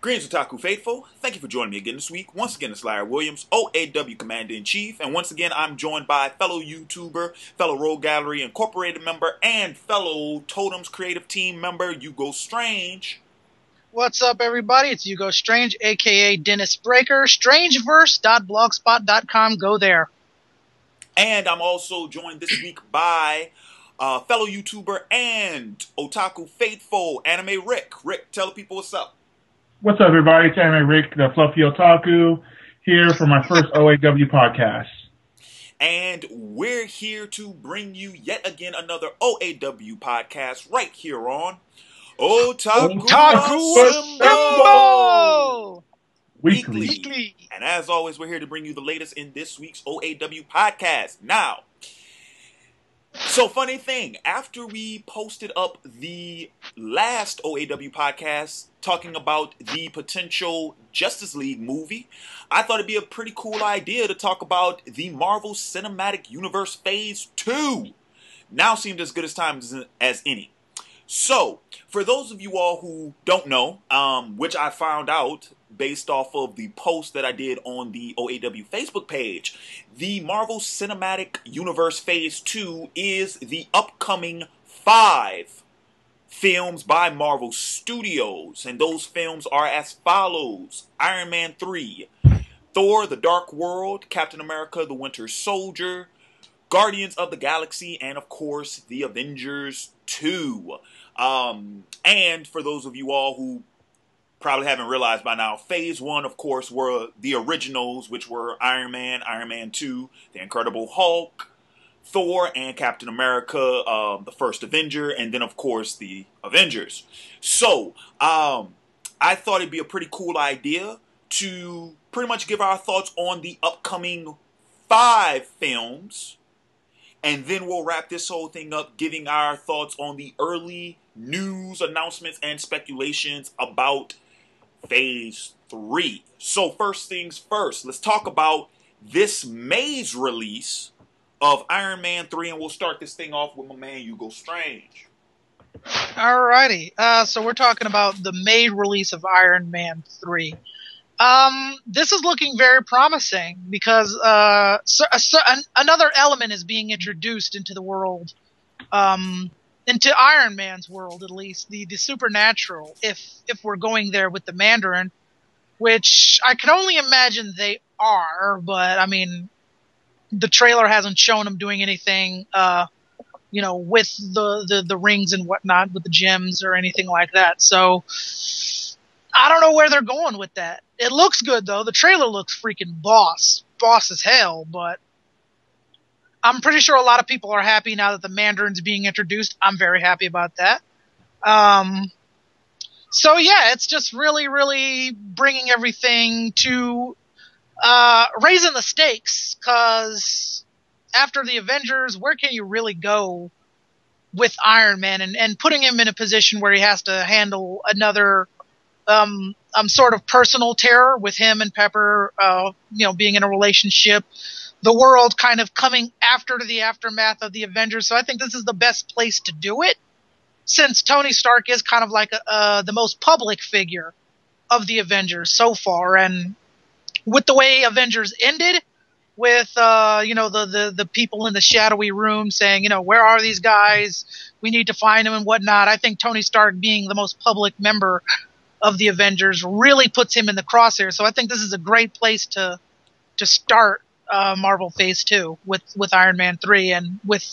Greetings, Otaku Faithful. Thank you for joining me again this week. Once again, it's Larry Williams, OAW Commander-in-Chief, and once again, I'm joined by fellow YouTuber, fellow Rogue Gallery Incorporated member, and fellow Totems creative team member, Ugo Strange. What's up, everybody? It's Ugo Strange, a.k.a. Dennis Breaker. Strangeverse.blogspot.com. Go there. And I'm also joined this week by fellow YouTuber and Otaku Faithful, Animerick. Rick, tell the people what's up. What's up, everybody? It's Animerick, the Fluffy Otaku, here for my first OAW podcast. And we're here to bring you yet again another OAW podcast right here on Otaku Assemble! Weekly. And as always, we're here to bring you the latest in this week's OAW podcast. Now, so funny thing, after we posted up the last OAW podcast talking about the potential Justice League movie, I thought it'd be a pretty cool idea to talk about the Marvel Cinematic Universe Phase 2. Now seemed as good a time as any. So, for those of you all who don't know, which I found out based off of the post that I did on the OAW Facebook page, the Marvel Cinematic Universe Phase 2 is the upcoming 5 films by Marvel Studios, and those films are as follows: Iron Man 3, Thor: The Dark World, Captain America: The Winter Soldier, Guardians of the Galaxy, and of course, The Avengers 2. And for those of you all who probably haven't realized by now, Phase 1, of course, were the originals, which were Iron Man, Iron Man 2, The Incredible Hulk, Thor, and Captain America, the first Avenger, and then, of course, the Avengers. So, I thought it'd be a pretty cool idea to pretty much give our thoughts on the upcoming 5 films, and then we'll wrap this whole thing up giving our thoughts on the early news, announcements, and speculations about Phase 3. So first things first, let's talk about this May's release of Iron Man 3, and we'll start this thing off with my man Ugo Strange. Alrighty, so we're talking about the May release of Iron Man 3. This is looking very promising because another element is being introduced into the world, into Iron Man's world at least, the supernatural, if we're going there with the Mandarin, which I can only imagine they are, but I mean, the trailer hasn't shown him doing anything, with the rings and whatnot, with the gems or anything like that, so I don't know where they're going with that. It looks good, though. The trailer looks freaking boss as hell, but I'm pretty sure a lot of people are happy now that the Mandarin's being introduced. I'm very happy about that. So yeah, it's just really, really bringing everything to raising the stakes, because after the Avengers, where can you really go with Iron Man and putting him in a position where he has to handle another sort of personal terror with him and Pepper, being in a relationship, the world kind of coming after the aftermath of the Avengers. So I think this is the best place to do it, since Tony Stark is kind of like the most public figure of the Avengers so far. And with the way Avengers ended, with the people in the shadowy room saying, where are these guys? We need to find them and whatnot. I think Tony Stark being the most public member of the Avengers really puts him in the crosshair. So I think this is a great place to start Marvel Phase 2 with Iron Man 3 and with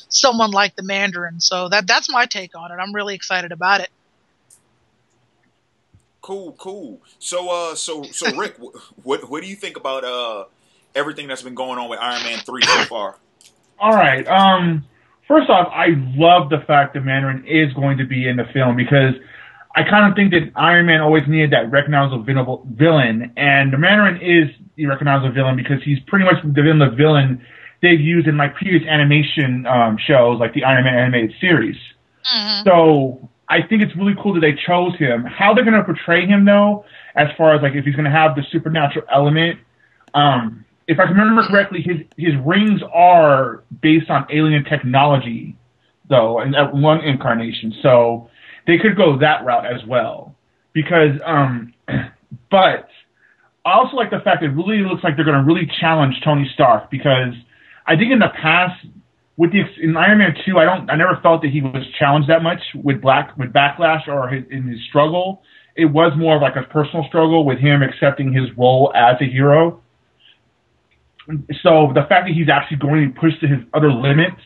someone like the Mandarin. So that's my take on it. I'm really excited about it. Cool. So Rick, what do you think about everything that's been going on with Iron Man 3 so far? All right. First off, I love the fact that Mandarin is going to be in the film, because I kind of think that Iron Man always needed that recognizable villain, and the Mandarin is the recognizable villain because he's pretty much the villain they've used in like previous animation shows, like the Iron Man animated series. Mm-hmm. So I think it's really cool that they chose him. How they're going to portray him, though, as far as like if he's going to have the supernatural element, if I can remember correctly, his rings are based on alien technology, though, in that one incarnation. So they could go that route as well. because, but I also like the fact that it really looks like they're going to really challenge Tony Stark, because I think in the past, in Iron Man 2, I never felt that he was challenged that much with Backlash or in his struggle. It was more of like a personal struggle with him accepting his role as a hero. So the fact that he's actually going to be pushed to his other limits,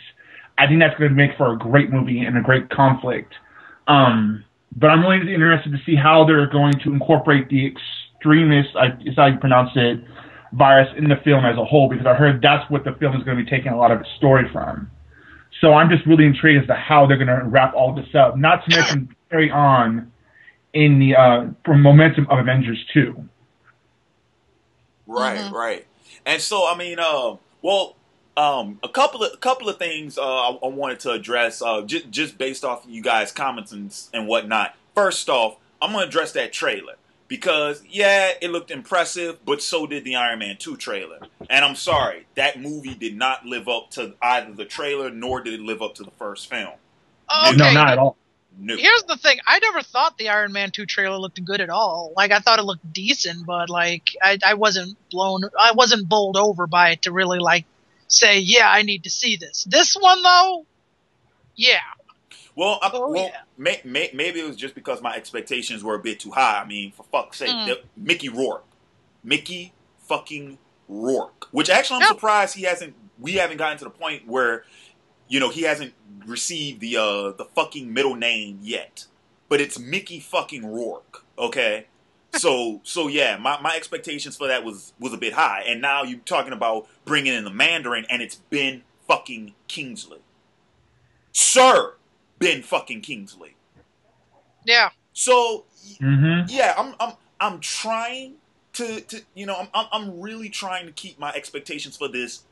I think that's going to make for a great movie and a great conflict. But I'm really interested to see how they're going to incorporate the extremist, is how you pronounce it, virus in the film as a whole, because I heard that's what the film is going to be taking a lot of its story from. So I'm just really intrigued as to how they're going to wrap all this up, not to mention carry on in the momentum of Avengers 2. Right, right. And so, I mean, a couple of things I wanted to address, just based off you guys' comments and whatnot. First off, I'm going to address that trailer. Because, yeah, it looked impressive, but so did the Iron Man 2 trailer. And I'm sorry, that movie did not live up to either the trailer, nor did it live up to the first film. Okay. No, not at all. No. Here's the thing. I never thought the Iron Man 2 trailer looked good at all. Like, I thought it looked decent, but, like, I wasn't bowled over by it to really, like, say, yeah, I need to see this. This one, though, yeah. Well, maybe it was just because my expectations were a bit too high. I mean, for fuck's sake, Mickey fucking Rourke. Which actually, I'm surprised we haven't gotten to the point where, he hasn't received the fucking middle name yet. But it's Mickey fucking Rourke, okay? So yeah, my expectations for that was a bit high. And now you're talking about bringing in the Mandarin, and it's Ben fucking Kingsley. Sir Ben fucking Kingsley. Yeah. So yeah, I'm trying to I'm really trying to keep my expectations for this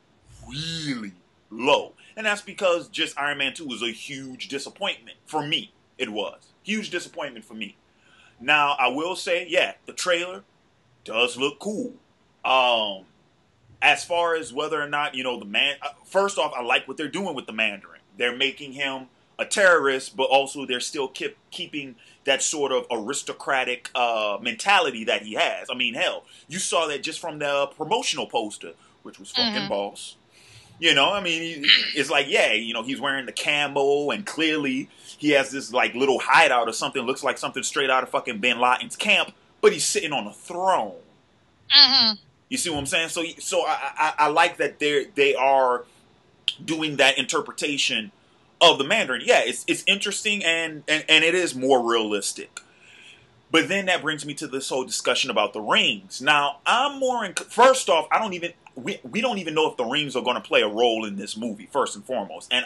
really low. And that's because just Iron Man 2 was a huge disappointment for me. It was. Huge disappointment for me. Now, I will say, yeah, the trailer does look cool. As far as whether or not, first off, I like what they're doing with the Mandarin. They're making him a terrorist, but also they're still keeping that sort of aristocratic mentality that he has. I mean, hell, you saw that just from the promotional poster, which was fucking boss. I mean, it's like, yeah, he's wearing the camo, and clearly he has this like little hideout or something, looks like something straight out of fucking Bin Laden's camp, but he's sitting on a throne. You see what I'm saying? So I like that they are doing that interpretation of the Mandarin. Yeah, it's interesting and it is more realistic. But then that brings me to this whole discussion about the rings. Now, I'm more first off, we don't even know if the rings are going to play a role in this movie, first and foremost. And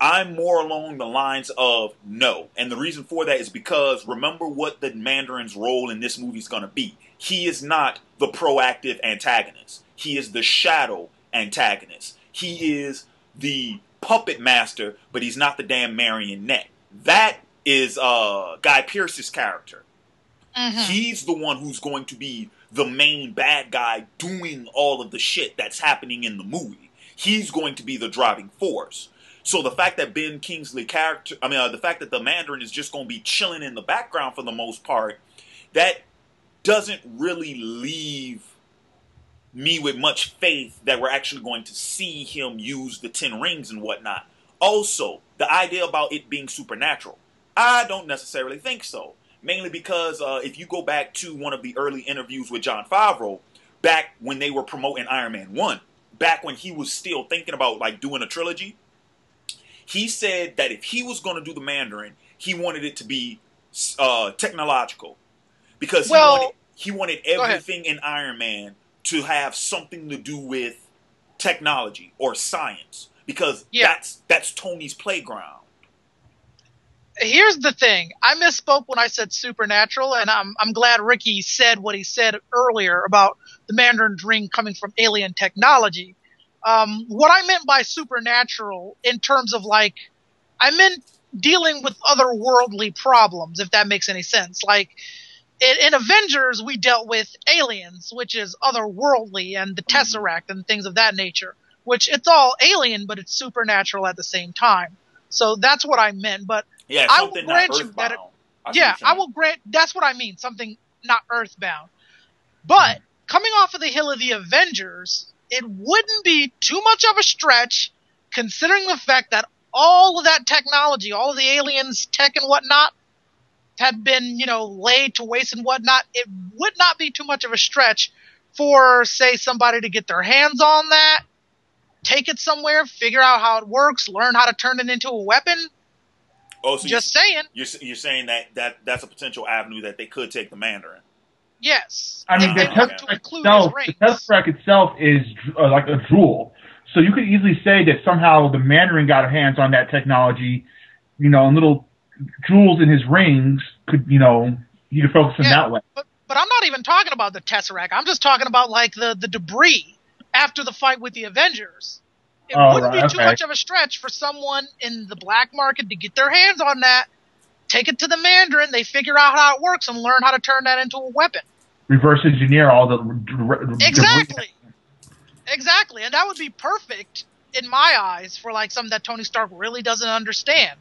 I'm more along the lines of no. And the reason for that is because remember what the Mandarin's role in this movie is going to be. He is not the proactive antagonist. He is the shadow antagonist. He is the puppet master, but he's not the damn marionette. That is Guy Pearce's character. He's the one who's going to be the main bad guy doing all of the shit that's happening in the movie. He's going to be the driving force. So the fact that Ben Kingsley the fact that the Mandarin is just going to be chilling in the background for the most part, that doesn't really leave me with much faith that we're actually going to see him use the 10 rings and whatnot. Also, the idea about it being supernatural, I don't necessarily think so. Mainly because if you go back to one of the early interviews with Jon Favreau, back when they were promoting Iron Man 1, back when he was still thinking about like doing a trilogy, he said that if he was going to do the Mandarin, he wanted it to be technological. Because he wanted everything in Iron Man to have something to do with technology or science. Because that's Tony's playground. Here's the thing. I misspoke when I said supernatural, and I'm glad Ricky said what he said earlier about the Mandarin's ring coming from alien technology. What I meant by supernatural in terms of like, I meant dealing with otherworldly problems, if that makes any sense. Like, in Avengers, we dealt with aliens, which is otherworldly, and the Tesseract and things of that nature, which it's all alien, but it's supernatural at the same time. So that's what I meant, but yeah, I will grant you that Yeah, I will grant. That's what I mean. Something not Earthbound. But coming off of the hill of the Avengers, it wouldn't be too much of a stretch, considering the fact that all of that technology, all of the aliens' tech and whatnot, had been, laid to waste and whatnot. It would not be too much of a stretch for, say, somebody to get their hands on that, take it somewhere, figure out how it works, learn how to turn it into a weapon. Oh, so just saying. You're saying that's a potential avenue that they could take the Mandarin. Yes. I mean, the Tesseract itself is like a jewel. So you could easily say that somehow the Mandarin got hands on that technology, and little jewels in his rings could, he could focus in that way. But I'm not even talking about the Tesseract. I'm just talking about, like, the debris after the fight with the Avengers. It wouldn't be too much of a stretch for someone in the black market to get their hands on that, take it to the Mandarin, they figure out how it works, and learn how to turn that into a weapon. Reverse engineer all the... Exactly, and that would be perfect, in my eyes, for, like, something that Tony Stark really doesn't understand.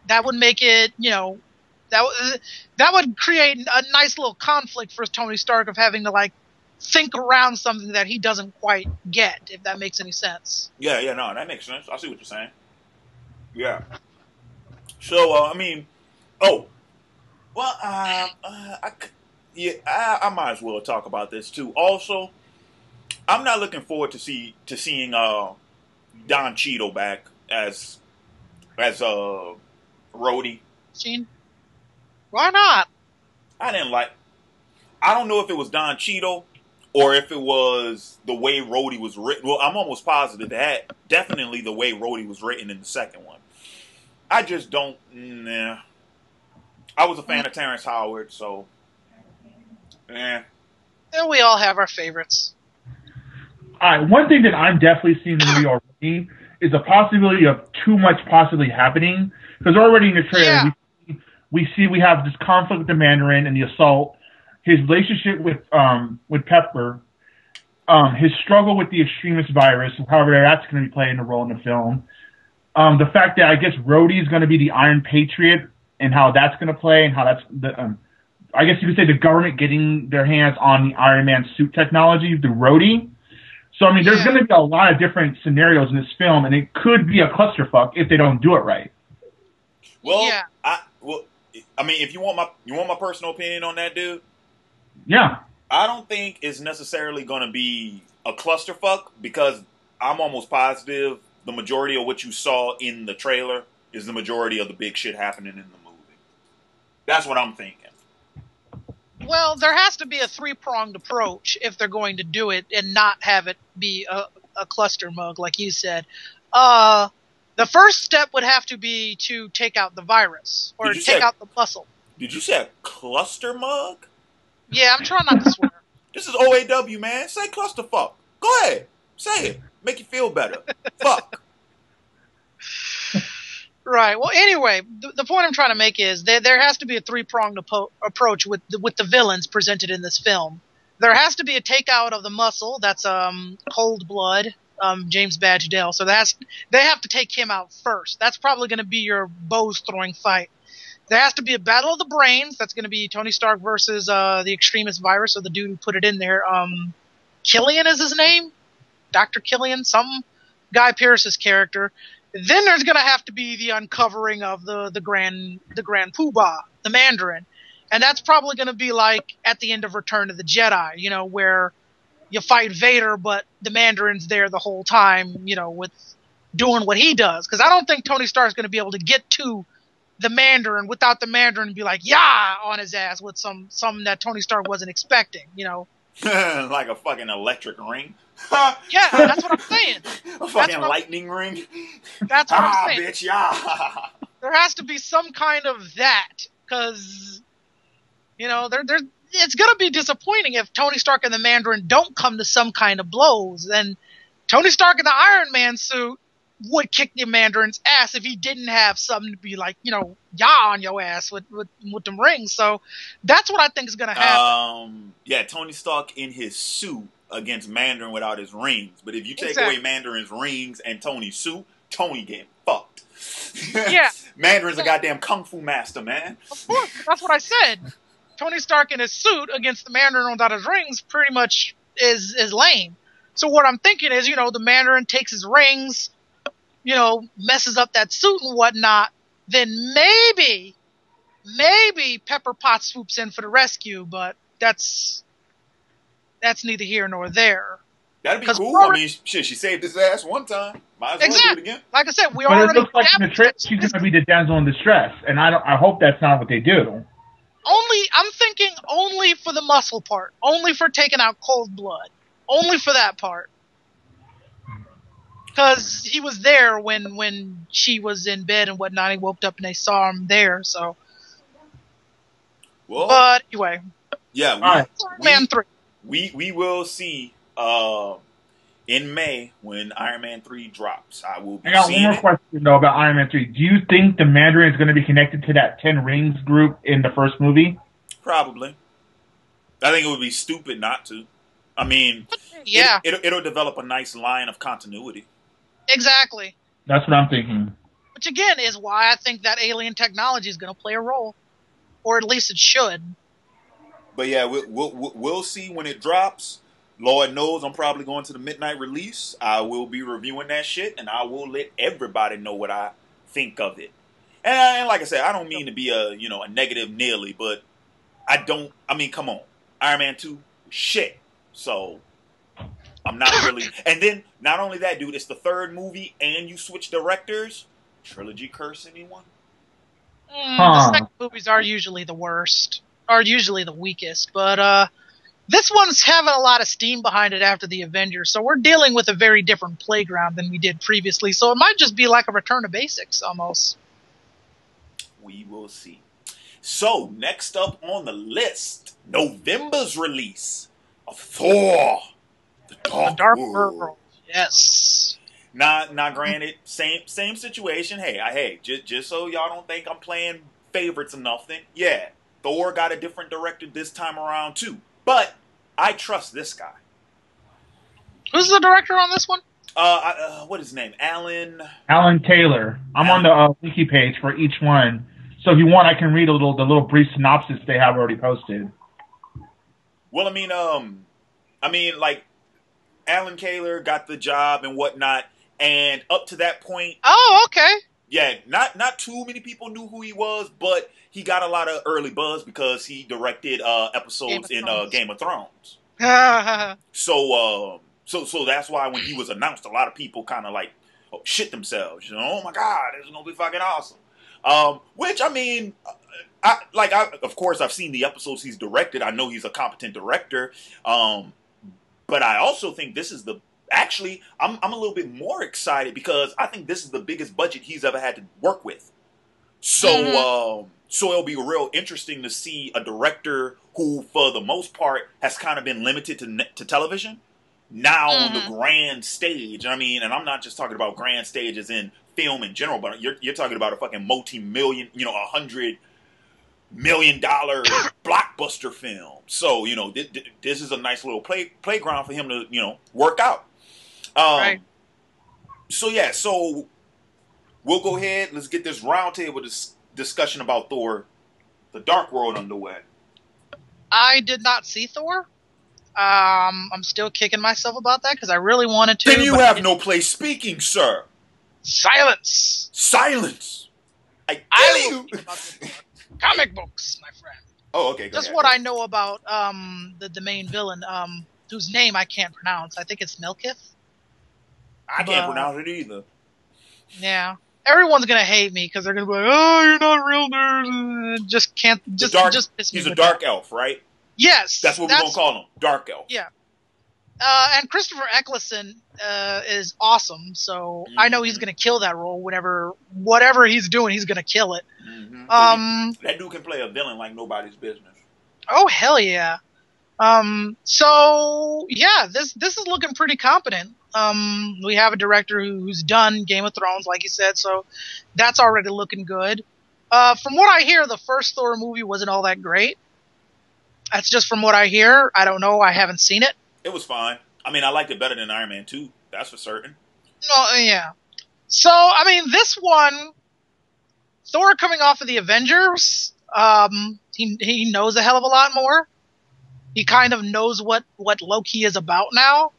That would make it, that would create a nice little conflict for Tony Stark of having to, like, think around something that he doesn't quite get, if that makes any sense. Yeah, no, that makes sense. I see what you're saying. Yeah. So, I might as well talk about this too. Also, I'm not looking forward to seeing Don Cheadle back as Rhodey. Gene? Why not? I don't know if it was Don Cheadle or if it was the way Rhodey was written. Well, I'm almost positive that definitely the way Rhodey was written in the second one. I just don't. Nah. I was a fan of Terrence Howard, so. And we all have our favorites. All right, one thing that I'm definitely seeing in the movie already is the possibility of too much possibly happening. Because already in the trailer, we have this conflict with the Mandarin and the assault, his relationship with Pepper, his struggle with the extremist virus, however that's going to be playing a role in the film. The fact that I guess Rhodey is going to be the Iron Patriot and how that's going to play and how that's I guess you could say the government getting their hands on the Iron Man suit technology through Rhodey. So, I mean, there's going to be a lot of different scenarios in this film, and it could be a clusterfuck if they don't do it right. Well, I mean, if you want my personal opinion on that, dude. Yeah. I don't think it's necessarily going to be a clusterfuck because I'm almost positive the majority of what you saw in the trailer is the majority of the big shit happening in the movie. That's what I'm thinking. Well, there has to be a three-pronged approach if they're going to do it and not have it be a cluster mug, like you said. The first step would have to be to take out the virus or take out the muscle. Did you say a cluster mug? Yeah, I'm trying not to swear. This is OAW, man. Say clusterfuck. Go ahead. Say it. Make you feel better. Fuck. Right. Well, anyway, the point I'm trying to make is there has to be a three-pronged approach with the villains presented in this film. There has to be a takeout of the muscle. That's Cold Blood, James Badge Dale. So they have to take him out first. That's probably going to be your bows-throwing fight. There has to be a battle of the brains. That's going to be Tony Stark versus the extremist virus, or the dude who put it in there. Killian is his name? Dr. Killian? Some Guy Pearce's character. Then there's going to have to be the uncovering of the Grand Poobah, the Mandarin. And that's probably going to be like at the end of Return of the Jedi, where you fight Vader, but the Mandarin's there the whole time, with doing what he does. Because I don't think Tony Stark's going to be able to get to the Mandarin without the Mandarin be like, yeah, on his ass with something that Tony Stark wasn't expecting, Like a fucking electric ring. Yeah, that's what I'm saying. A fucking lightning ring. That's what I'm saying. Bitch, yeah. There has to be some kind of that, because, it's going to be disappointing if Tony Stark and the Mandarin don't come to some kind of blows. And Tony Stark in the Iron Man suit would kick the Mandarin's ass if he didn't have something to be like, yah on your ass with them rings. So that's what I think is going to happen. Yeah, Tony Stark in his suit against Mandarin without his rings. But if you take away Mandarin's rings and Tony's suit, Tony getting fucked. Yeah. Mandarin's a goddamn kung fu master, man. Of course, that's what I said. Tony Stark in his suit against the Mandarin without his rings pretty much is lame. So what I'm thinking is, the Mandarin takes his rings, messes up that suit and whatnot, then maybe Pepper Potts swoops in for the rescue, but that's neither here nor there. That'd be cool. I mean, shit, she saved his ass one time. Might as well do it again. Like I said, but it looks like in the trailer she's going to be the damsel in distress, and I hope that's not what they do. I'm thinking only for the muscle part, only for taking out Cold Blood, only for that part. Because he was there when she was in bed and whatnot. He woke up and they saw him there. So, well, but anyway, yeah, Man 3. We will see in May when Iron Man 3 drops. I will be I got seeing one more question though about Iron Man 3. Do you think the Mandarin is going to be connected to that 10 Rings group in the first movie? Probably. I think it would be stupid not to. I mean, yeah, it'll develop a nice line of continuity. Exactly. That's what I'm thinking. Which again is why I think that alien technology is going to play a role, or at least it should. But yeah, we'll see when it drops. Lord knows I'm probably going to the midnight release. I will be reviewing that shit, and I will let everybody know what I think of it. And like I said, I don't mean to be a negative Nearly, but I mean, come on, Iron Man 2, shit. So I'm not really. And then not only that, dude, it's the third movie, and you switch directors. Trilogy curse anyone? The second movies are usually the worst, are usually the weakest, but this one's having a lot of steam behind it after the Avengers, so we're dealing with a very different playground than we did previously, so it might just be like a return to basics, almost. We will see. So, next up on the list, November's release of Thor, The Dark World. Yes. Now, granted, same situation. Hey, just so y'all don't think I'm playing favorites or nothing. Yeah, Thor got a different director this time around too. But I trust this guy. Who's the director on this one? What is his name? Alan Taylor. I'm on the wiki page for each one. So if you want, I can read the little brief synopsis they have already posted. Well, I mean, like, Alan Taylor got the job and whatnot, and up to that point... Oh, okay. Yeah, not too many people knew who he was, but he got a lot of early buzz because he directed episodes in Game of Thrones. So that's why when he was announced, a lot of people kind of like shit themselves. Oh my God, this is gonna be fucking awesome. Which I mean, of course I've seen the episodes he's directed. I know he's a competent director. But I also think this is actually, I'm a little bit more excited because I think this is the biggest budget he's ever had to work with. So, so it'll be real interesting to see a director who, for the most part, has kind of been limited to television, now on the grand stage. I mean, and I'm not just talking about grand stages in film in general, but you're talking about a fucking multi-million, $100 million blockbuster film. So, this is a nice little playground for him to, work out. Right. So we'll go ahead. Let's get this roundtable discussion about Thor, The Dark World underway. I did not see Thor. I'm still kicking myself about that because I really wanted to. Then you have no place speaking, sir. Silence. I tell you. Comic books, my friend. Oh, okay. Just what I know about the main villain, whose name I can't pronounce. I think it's Melkith. I can't pronounce it either. Yeah. Everyone's gonna hate me because they're gonna be like, "Oh, you're not a real nerd." Just can't. He's a dark elf, right? Yes. That's what we're gonna call him, dark elf. Yeah. And Christopher Eccleston is awesome, so I know he's gonna kill that role. Whatever he's doing, he's gonna kill it. That dude can play a villain like nobody's business. Oh hell yeah! So yeah, this is looking pretty competent. We have a director who's done Game of Thrones, like you said, so that's already looking good. From what I hear, the first Thor movie wasn't all that great. That's just from what I hear. I don't know. I haven't seen it. It was fine. I mean, I liked it better than Iron Man 2. That's for certain. No, yeah. So, I mean, this one, Thor coming off of the Avengers, he knows a hell of a lot more. He kind of knows what Loki is about now.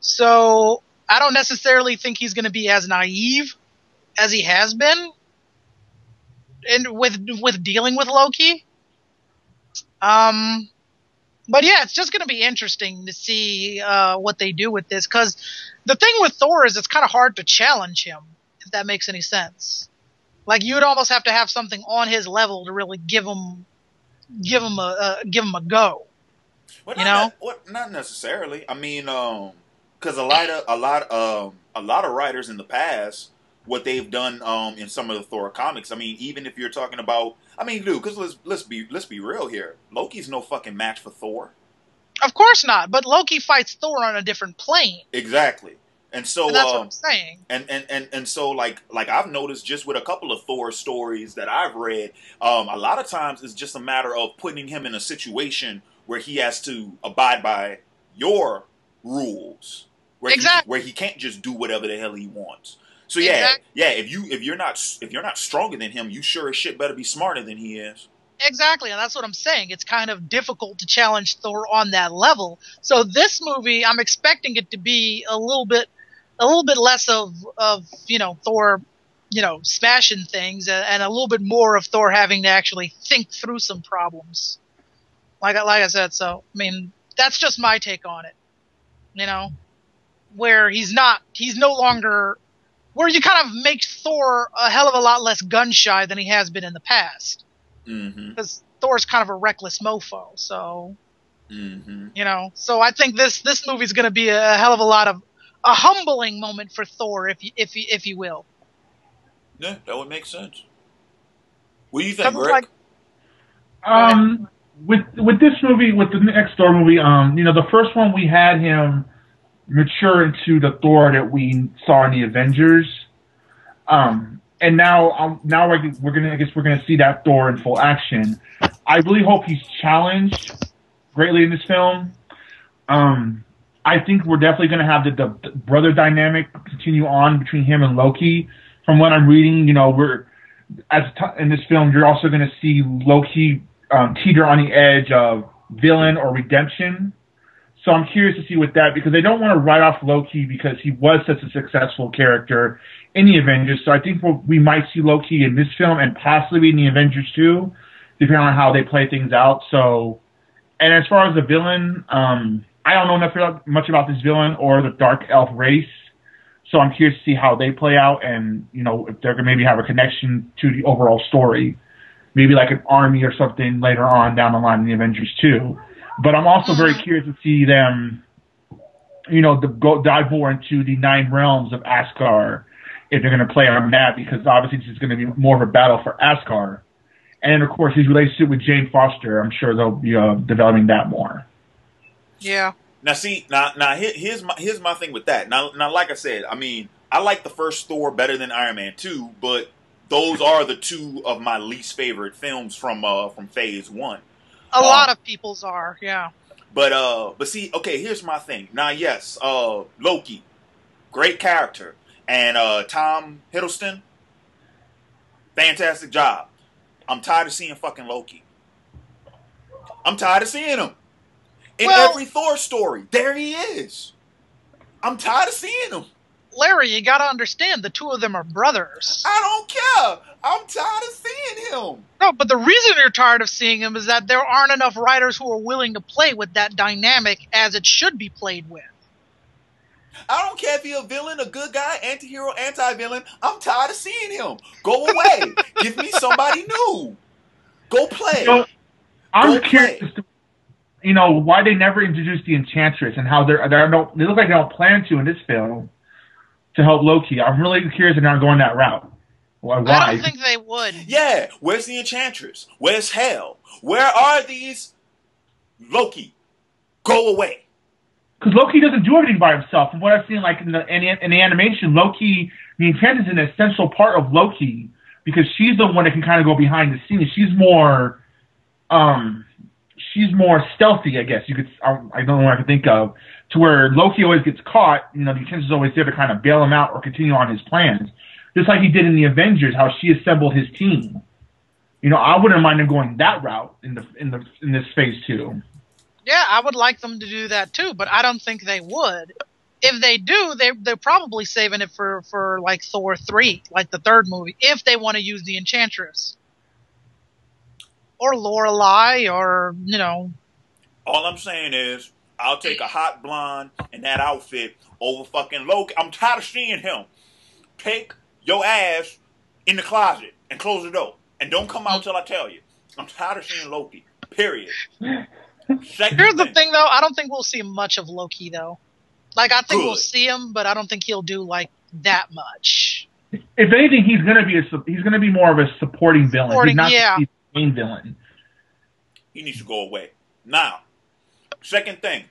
So I don't necessarily think he's going to be as naive as he has been with dealing with Loki. But yeah, it's just going to be interesting to see what they do with this, because the thing with Thor is it's kind of hard to challenge him, if that makes any sense. Like, you would almost have to have something on his level to really give him a go. Well, not necessarily. I mean, because a lot of writers in the past, what they've done in some of the Thor comics. I mean, even if you're talking about, I mean, dude, because let's be real here. Loki's no fucking match for Thor. Of course not. But Loki fights Thor on a different plane. Exactly. And so that's what I'm saying. And so like I've noticed just with a couple of Thor stories that I've read, a lot of times it's just a matter of putting him in a situation where he has to abide by your rules, where he can't just do whatever the hell he wants. So yeah, if you're not stronger than him, you sure as shit better be smarter than he is. Exactly, and that's what I'm saying. It's kind of difficult to challenge Thor on that level. So this movie, I'm expecting it to be a little bit less of Thor, smashing things, and a little bit more of Thor having to actually think through some problems. Like I said, so I mean, that's just my take on it. Where he's no longer, where you kind of make Thor a hell of a lot less gun shy than he has been in the past. Because Thor's kind of a reckless mofo, so so I think this movie's going to be a hell of a lot of a humbling moment for Thor, if you will. Yeah, that would make sense. What do you think, Rick? With this movie, with the next Thor movie, the first one we had him mature into the Thor that we saw in the Avengers, and now we're gonna see that Thor in full action. I really hope he's challenged greatly in this film. I think we're definitely gonna have the brother dynamic continue on between him and Loki. From what I'm reading, in this film, you're also gonna see Loki teeter on the edge of villain or redemption. So I'm curious to see with that, because they don't want to write off Loki because he was such a successful character in the Avengers. So I think we might see Loki in this film and possibly in the Avengers too, depending on how they play things out. So, and as far as the villain, I don't know much about this villain or the Dark Elf race. So I'm curious to see how they play out, and if they're gonna maybe have a connection to the overall story. Maybe like an army or something later on down the line in the Avengers too. But I'm also very curious to see them, dive more into the 9 realms of Asgard, if they're going to play on that, because obviously this is going to be more of a battle for Asgard. And then, of course, his relationship with Jane Foster, I'm sure they'll be developing that more. Yeah. Now, see, here's my thing with that. Now, like I said, I mean, I like the first Thor better than Iron Man 2, but those are the two of my least favorite films from Phase 1. A lot of people's are, yeah. But see, okay, here's my thing. Now, yes, Loki, great character, and Tom Hiddleston, fantastic job. I'm tired of seeing fucking Loki. I'm tired of seeing him in every Thor story. There he is. I'm tired of seeing him. Larry, you gotta understand, the two of them are brothers. I don't care. I'm tired of seeing him. No, but the reason you're tired of seeing him is that there aren't enough writers who are willing to play with that dynamic as it should be played with. I don't care if he's a villain, a good guy, anti-hero, anti-villain. I'm tired of seeing him. Go away. Give me somebody new. Go play. I'm curious as to, why they never introduced the Enchantress and how they look like they don't plan to in this film to help Loki. I'm really curious if they're not going that route. Why? I don't think they would. Yeah, where's the Enchantress? Where's Hel? Where are these? Loki, go away. Because Loki doesn't do everything by himself. From what I've seen, like in the animation, Loki, the Enchantress is an essential part of Loki because she's the one that can kind of go behind the scenes. She's more stealthy, I guess. I don't know what I can think of. To where Loki always gets caught, the Enchantress is always there to kind of bail him out or continue on his plans. just like he did in the Avengers, how she assembled his team. You know, I wouldn't mind him going that route in this phase 2. Yeah, I would like them to do that too, but I don't think they would. If they do, they're probably saving it for like Thor 3, like the third movie, if they want to use the Enchantress. Or Lorelei, or, you know. All I'm saying is, I'll take a hot blonde in that outfit over fucking Loki. I'm tired of seeing him. Take your ass in the closet and close the door. And don't come out till I tell you. I'm tired of seeing Loki. Period. Here's the thing, though. I don't think we'll see much of Loki, though. Like, I think we'll see him, but I don't think he'll do, like, that much. If anything, he's gonna be more of a supporting villain. He's not the main villain. He needs to go away. Now, second thing.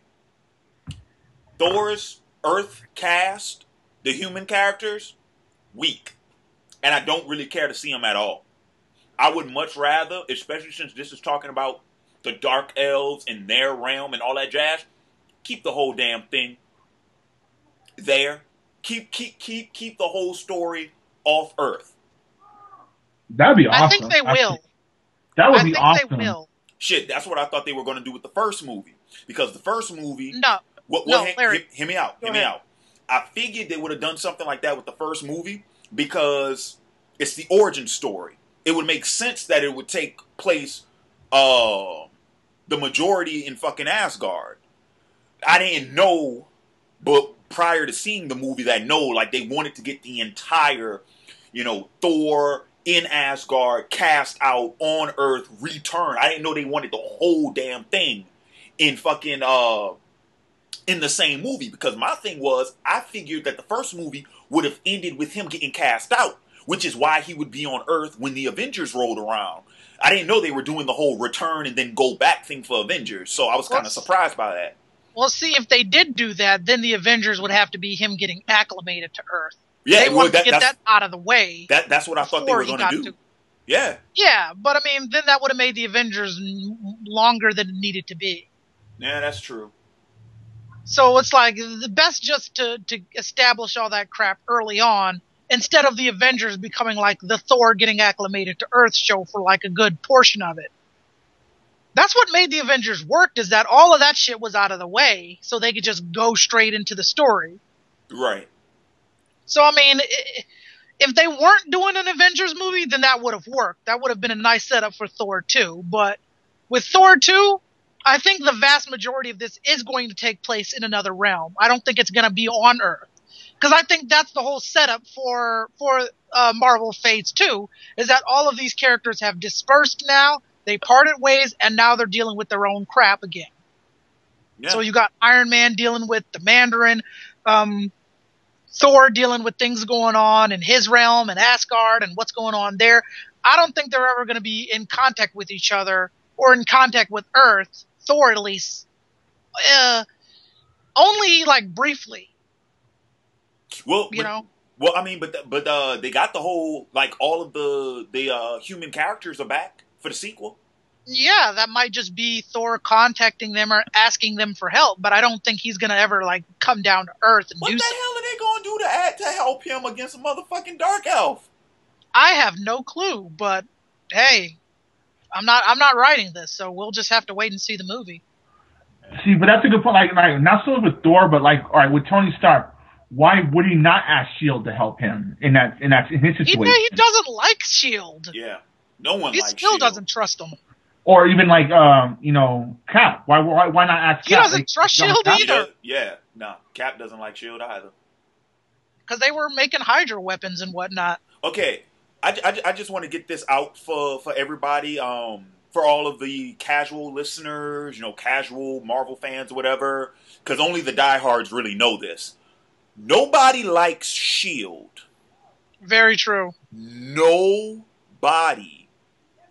Thor's Earth cast, the human characters, weak. And I don't really care to see them at all. I would much rather, especially since this is talking about the Dark Elves and their realm and all that jazz, keep the whole damn thing there. Keep the whole story off Earth. That'd be awesome. I think they will. That would be awesome. I think they will. Shit, that's what I thought they were going to do with the first movie. Because the first movie... No, Larry. Hear me out. Hear me out. I figured they would have done something like that with the first movie because it's the origin story. It would make sense that it would take place the majority in fucking Asgard. I didn't know, but prior to seeing the movie, that like they wanted to get the entire, Thor in Asgard cast out on Earth return. I didn't know they wanted the whole damn thing in fucking in the same movie, because my thing was I figured that the first movie would have ended with him getting cast out, which is why he would be on Earth when the Avengers rolled around. I didn't know they were doing the whole return and then go back thing for Avengers, so I was kind of surprised by that. Well, see, if they did do that, then the Avengers would have to be him getting acclimated to Earth. Yeah, they wanted to get that out of the way. That's what I thought they were going to do. Yeah. Yeah, but I mean, then that would have made the Avengers longer than it needed to be. Yeah, that's true. So it's like the best just to establish all that crap early on, instead of the Avengers becoming like the Thor getting acclimated to Earth show for like a good portion of it. That's what made the Avengers work, is that all of that shit was out of the way, so they could just go straight into the story. Right. So, I mean, if they weren't doing an Avengers movie, then that would have worked. That would have been a nice setup for Thor 2. But with Thor 2, I think the vast majority of this is going to take place in another realm. I don't think it's going to be on Earth. Because I think that's the whole setup for Marvel Phase 2, is that all of these characters have dispersed now, they parted ways, and now they're dealing with their own crap again. Yeah. So you got Iron Man dealing with the Mandarin, Thor dealing with things going on in his realm and Asgard and what's going on there. I don't think they're ever going to be in contact with each other or in contact with Earth, Thor at least, only like briefly. Well, Well, I mean, but they got the whole, like, all of the human characters are back for the sequel. Yeah, that might just be Thor contacting them or asking them for help, but I don't think he's gonna ever like come down to Earth and do something. What the hell are they gonna do to help him against a motherfucking dark elf? I have no clue, but hey, I'm not writing this, so we'll just have to wait and see the movie. See, but that's a good point. Like not so with Thor, but like, all right, with Tony Stark, why would he not ask S.H.I.E.L.D. to help him in his situation? He doesn't like S.H.I.E.L.D. Yeah, no one. He likes still S.H.I.E.L.D. doesn't trust him. Or even like Cap. Why not ask Cap? He doesn't trust S.H.I.E.L.D. either. No, Cap doesn't like S.H.I.E.L.D. either. Because they were making Hydra weapons and whatnot. Okay, I just want to get this out for everybody. For all of the casual listeners, casual Marvel fans or whatever, because only the diehards really know this. Nobody likes S.H.I.E.L.D. Very true. Nobody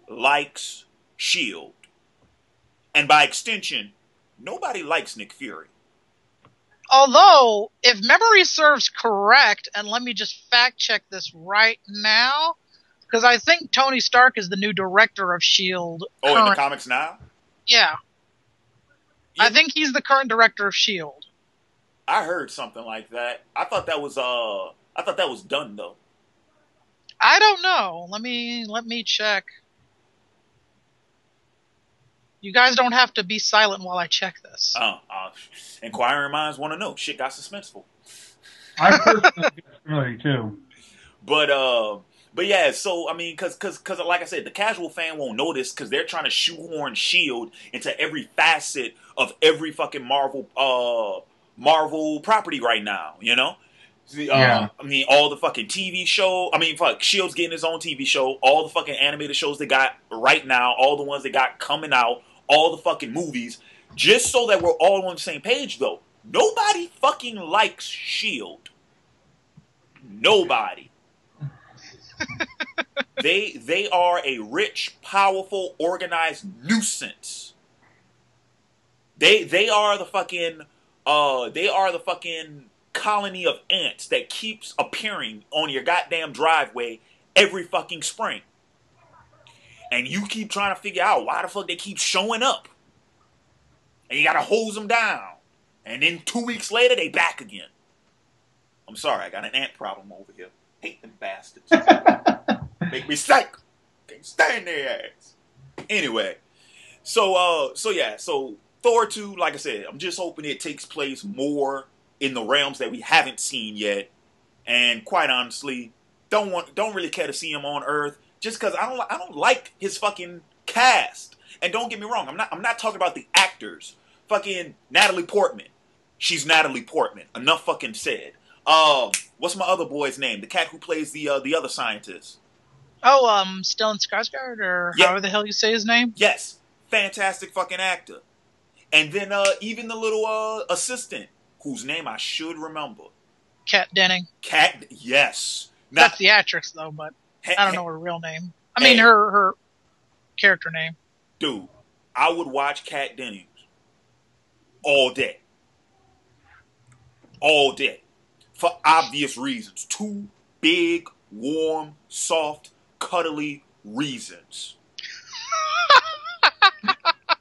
likes S.H.I.E.L.D. And by extension, nobody likes Nick Fury. Although, if memory serves correct, and let me just fact check this right now, because I think Tony Stark is the new director of S.H.I.E.L.D. Oh, in the comics now? Yeah. I think he's the current director of S.H.I.E.L.D. I heard something like that. I thought that was done though. I don't know. Let me check. You guys don't have to be silent while I check this. Inquiring minds want to know. Shit got suspenseful. I personally get similarly too. But yeah, so I mean, cause like I said, the casual fan won't notice because they're trying to shoehorn Shield into every facet of every fucking Marvel property right now. You know, Yeah. I mean, all the fucking TV show. I mean, fuck, Shield's getting his own TV show. All the fucking animated shows they got right now. All the ones they got coming out. All the fucking movies. Just so that we're all on the same page, though. Nobody fucking likes Shield. Nobody. They are a rich, powerful, organized nuisance. They are the fucking colony of ants that keeps appearing on your goddamn driveway every fucking spring. And you keep trying to figure out why the fuck they keep showing up. And you gotta hose them down. And then 2 weeks later, they back again. I'm sorry, I got an ant problem over here. Hate them bastards. Make me sick. Can't stand their ass. Anyway, so Thor 2, like I said, I'm just hoping it takes place more in the realms that we haven't seen yet. And quite honestly, don't really care to see him on Earth. Just because I don't like his fucking cast. And don't get me wrong, I'm not talking about the actors. Fucking Natalie Portman. She's Natalie Portman. Enough fucking said. What's my other boy's name? The cat who plays the other scientist. Oh, Stellan Skarsgård, or however the hell you say his name? Yes. Fantastic fucking actor. And then even the little assistant, whose name I should remember. Kat Denning. Yes. That's the actress, though, but I don't know her real name. I mean, her character name. Dude, I would watch Kat Dennings all day. All day. For obvious reasons. 2 big, warm, soft, cuddly reasons.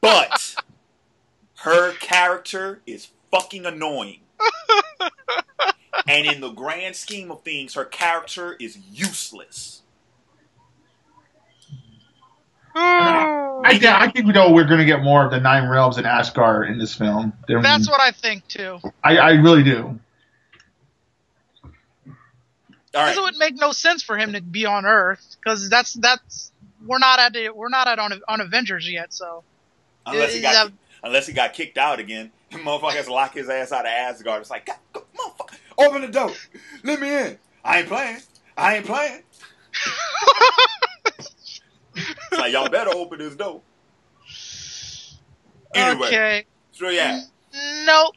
But her character is fucking annoying. And in the grand scheme of things, her character is useless. I think we know we're going to get more of the 9 realms and Asgard in this film. That's what I think, too. I really do. All right. Because it would make no sense for him to be on Earth, because we're not on Avengers yet, so. Unless he got kicked out again. The motherfucker has to lock his ass out of Asgard. It's like, God, motherfucker, open the door. Let me in. I ain't playing. It's like, y'all better open this door. Anyway. Okay. So, yeah. No.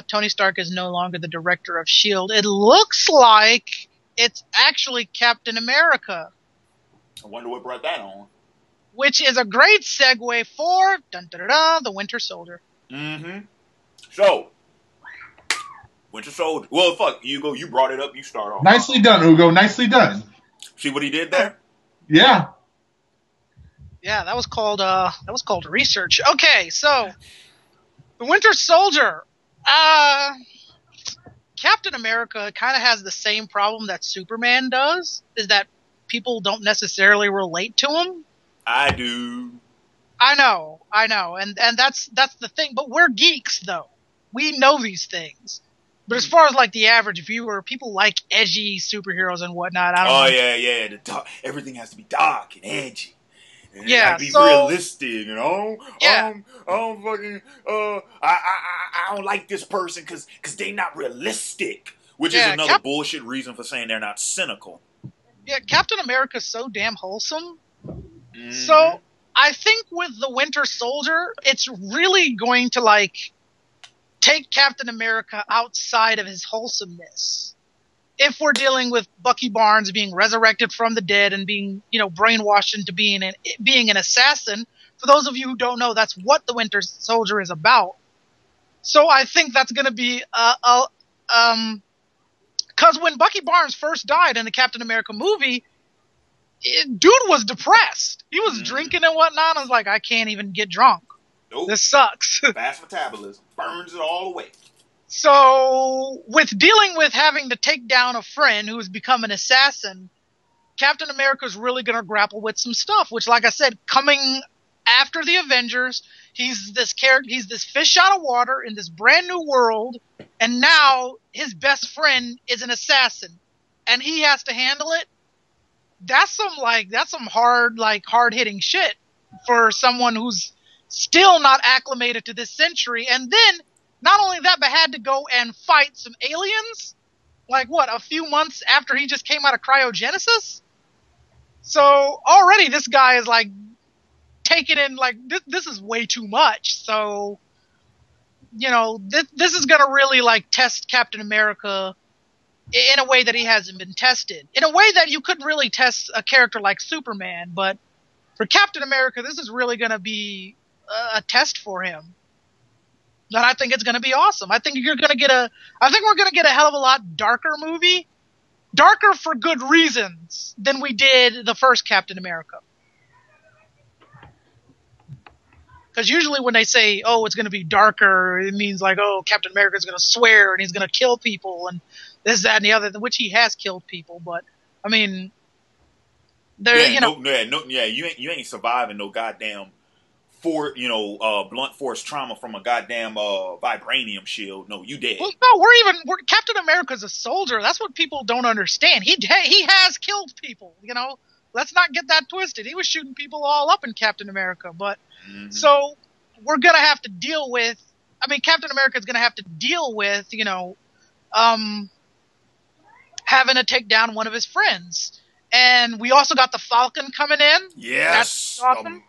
Tony Stark is no longer the director of S.H.I.E.L.D. It looks like it's actually Captain America. I wonder what brought that on. Which is a great segue for the Winter Soldier. Mm-hmm. So, Winter Soldier. Well, fuck, Ugo, you brought it up. You start off. Nicely done, Ugo. Nicely done. See what he did there? Yeah. Yeah, that was called research. Okay, so the Winter Soldier. Captain America kind of has the same problem that Superman does, is that people don't necessarily relate to him. I do. I know, and that's the thing. But we're geeks, though. We know these things. But as far as like the average viewer, people like edgy superheroes and whatnot. I don't know. Yeah. The dark, everything has to be dark and edgy. And it yeah, has to be realistic, you know. Yeah. I don't like this person because they not realistic, which is another bullshit reason for saying they're not cynical. Yeah, Captain America's so damn wholesome. Mm-hmm. So I think with the Winter Soldier, it's really going to like take Captain America outside of his wholesomeness. If we're dealing with Bucky Barnes being resurrected from the dead and being, brainwashed into being an assassin, for those of you who don't know, that's what the Winter Soldier is about. So I think that's going to be because when Bucky Barnes first died in the Captain America movie, dude was depressed. He was drinking and whatnot. I was like, I can't even get drunk. Nope. This sucks. Fast metabolism burns it all away. So, with dealing with having to take down a friend who has become an assassin, Captain America's really going to grapple with some stuff, which, like I said, coming after the Avengers, he's this fish out of water in this brand new world, and now his best friend is an assassin, and he has to handle it. That's some hard hitting shit for someone who's still not acclimated to this century, and then not only that, but had to go and fight some aliens, a few months after he just came out of cryogenesis. So already this guy is taking in this is way too much. So this is gonna really test Captain America in a way that he hasn't been tested, in a way that you couldn't really test a character like Superman. But for Captain America, this is really gonna be a test for him. And I think it's gonna be awesome. I think we're gonna get a hell of a lot darker movie. Darker for good reasons than we did the first Captain America. Because usually when they say, oh, it's going to be darker, it means Captain America's going to swear and he's going to kill people and this, that, and the other, which he has killed people. But, I mean, you ain't surviving no goddamn blunt force trauma from a goddamn vibranium shield. No, you dead. Well, no, Captain America's a soldier. That's what people don't understand. He has killed people. Let's not get that twisted. He was shooting people all up in Captain America. But so we're gonna have to deal with. I mean, Captain America's gonna have to deal with having to take down one of his friends. And we also got the Falcon coming in. Yes, awesome.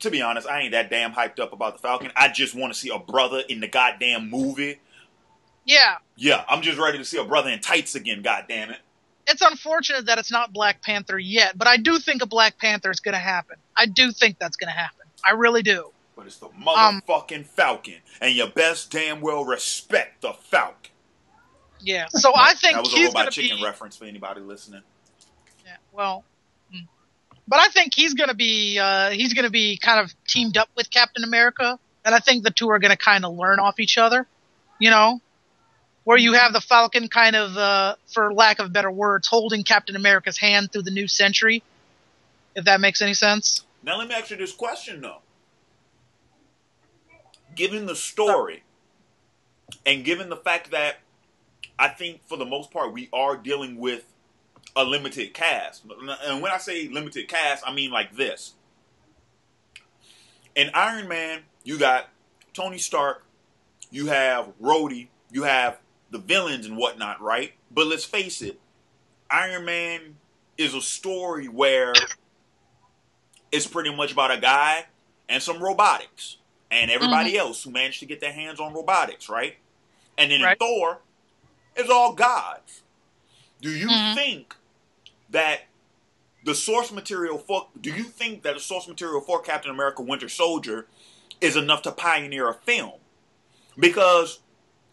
To be honest, I ain't that damn hyped up about the Falcon. I just want to see a brother in the goddamn movie. Yeah. Yeah, I'm just ready to see a brother in tights again, goddammit. It's unfortunate that it's not Black Panther yet, but I do think a Black Panther is going to happen. I do think that's going to happen. I really do. But it's the motherfucking Falcon, and you best damn well respect the Falcon. Yeah, so I think that was a Robot Chicken reference for anybody listening. Yeah, well, but I think he's going to be kind of teamed up with Captain America, and I think the two are going to kind of learn off each other, where you have the Falcon kind of, for lack of better words, holding Captain America's hand through the new century, if that makes any sense. Now let me ask you this question, though. Given the story, and given the fact that I think for the most part we are dealing with a limited cast. And when I say limited cast, I mean like this. In Iron Man, you got Tony Stark, you have Rhodey, you have the villains and whatnot, right? But let's face it, Iron Man is a story where it's pretty much about a guy and some robotics and everybody else who managed to get their hands on robotics, right? And then in Thor, it's all gods. Do you think that the source material for Captain America Winter Soldier is enough to pioneer a film? Because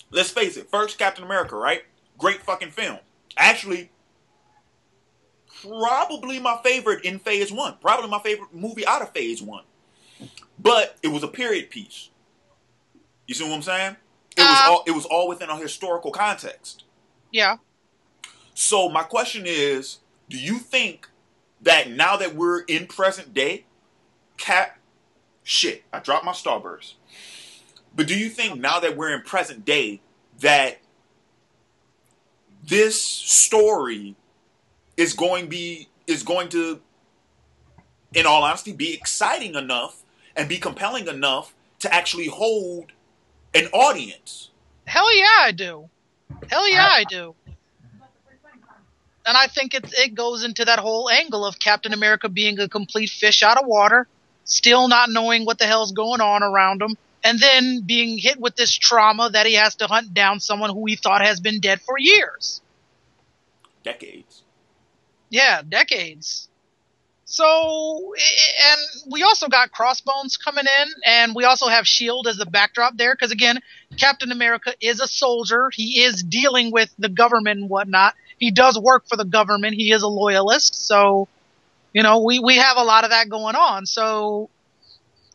let's face it, first Captain America, right? Great fucking film. Actually, probably my favorite in Phase 1. Probably my favorite movie out of Phase 1. But it was a period piece. You see what I'm saying? It was all within a historical context. Yeah. So my question is, do you think that now that we're in present day, I dropped my Starburst. But do you think now that we're in present day that this story is going to, in all honesty, be exciting enough and be compelling enough to actually hold an audience? Hell yeah, I do. Hell yeah, I do. And I think it goes into that whole angle of Captain America being a complete fish out of water, still not knowing what the hell's going on around him, and then being hit with this trauma that he has to hunt down someone who he thought has been dead for years. Decades. Yeah, decades. So, and we also got Crossbones coming in, and we also have S.H.I.E.L.D. as the backdrop there, because again, Captain America is a soldier. He is dealing with the government and whatnot. He does work for the government. He is a loyalist. So, we have a lot of that going on. So,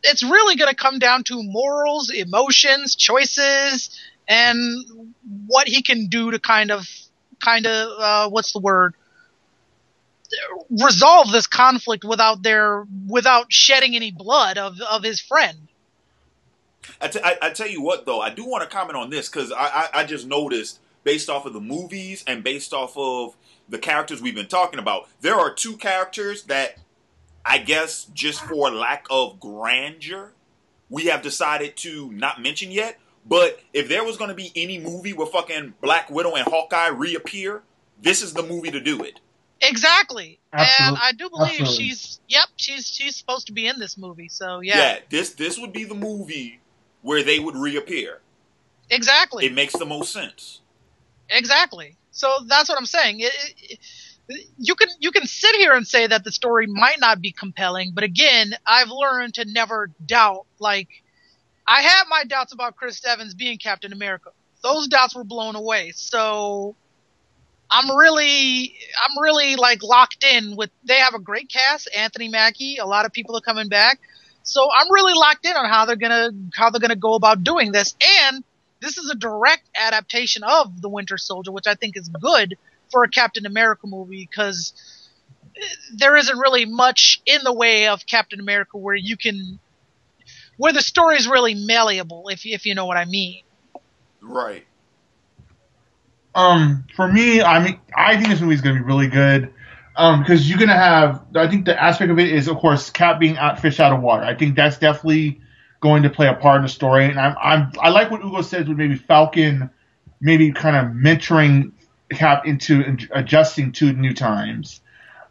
it's really going to come down to morals, emotions, choices, and what he can do to kind of what's the word? Resolve this conflict without shedding any blood of his friend. I tell you what, though, I do want to comment on this because I just noticed, based off of the movies and based off of the characters we've been talking about, there are two characters that I guess just for lack of grandeur, we have decided to not mention yet. But if there was going to be any movie where fucking Black Widow and Hawkeye reappear, this is the movie to do it. Exactly. Absolutely. And I do believe Absolutely. she's supposed to be in this movie. So yeah. Yeah, this would be the movie where they would reappear. Exactly. It makes the most sense. Exactly. So that's what I'm saying. You can sit here and say that the story might not be compelling, but again, I've learned to never doubt. Like, I had my doubts about Chris Evans being Captain America. Those doubts were blown away. So I'm really like locked in with. They have a great cast. Anthony Mackie. A lot of people are coming back. So I'm really locked in on how they're gonna go about doing this. And this is a direct adaptation of The Winter Soldier, which I think is good for a Captain America movie because there isn't really much in the way of Captain America where the story is really malleable, if you know what I mean. Right. For me, I mean, I think this movie is going to be really good. Because you're going to have, I think the aspect of it is, of course, Cap being fish out of water. I think that's definitely going to play a part in the story. And I like what Ugo says with maybe Falcon, maybe kind of mentoring Cap into adjusting to new times.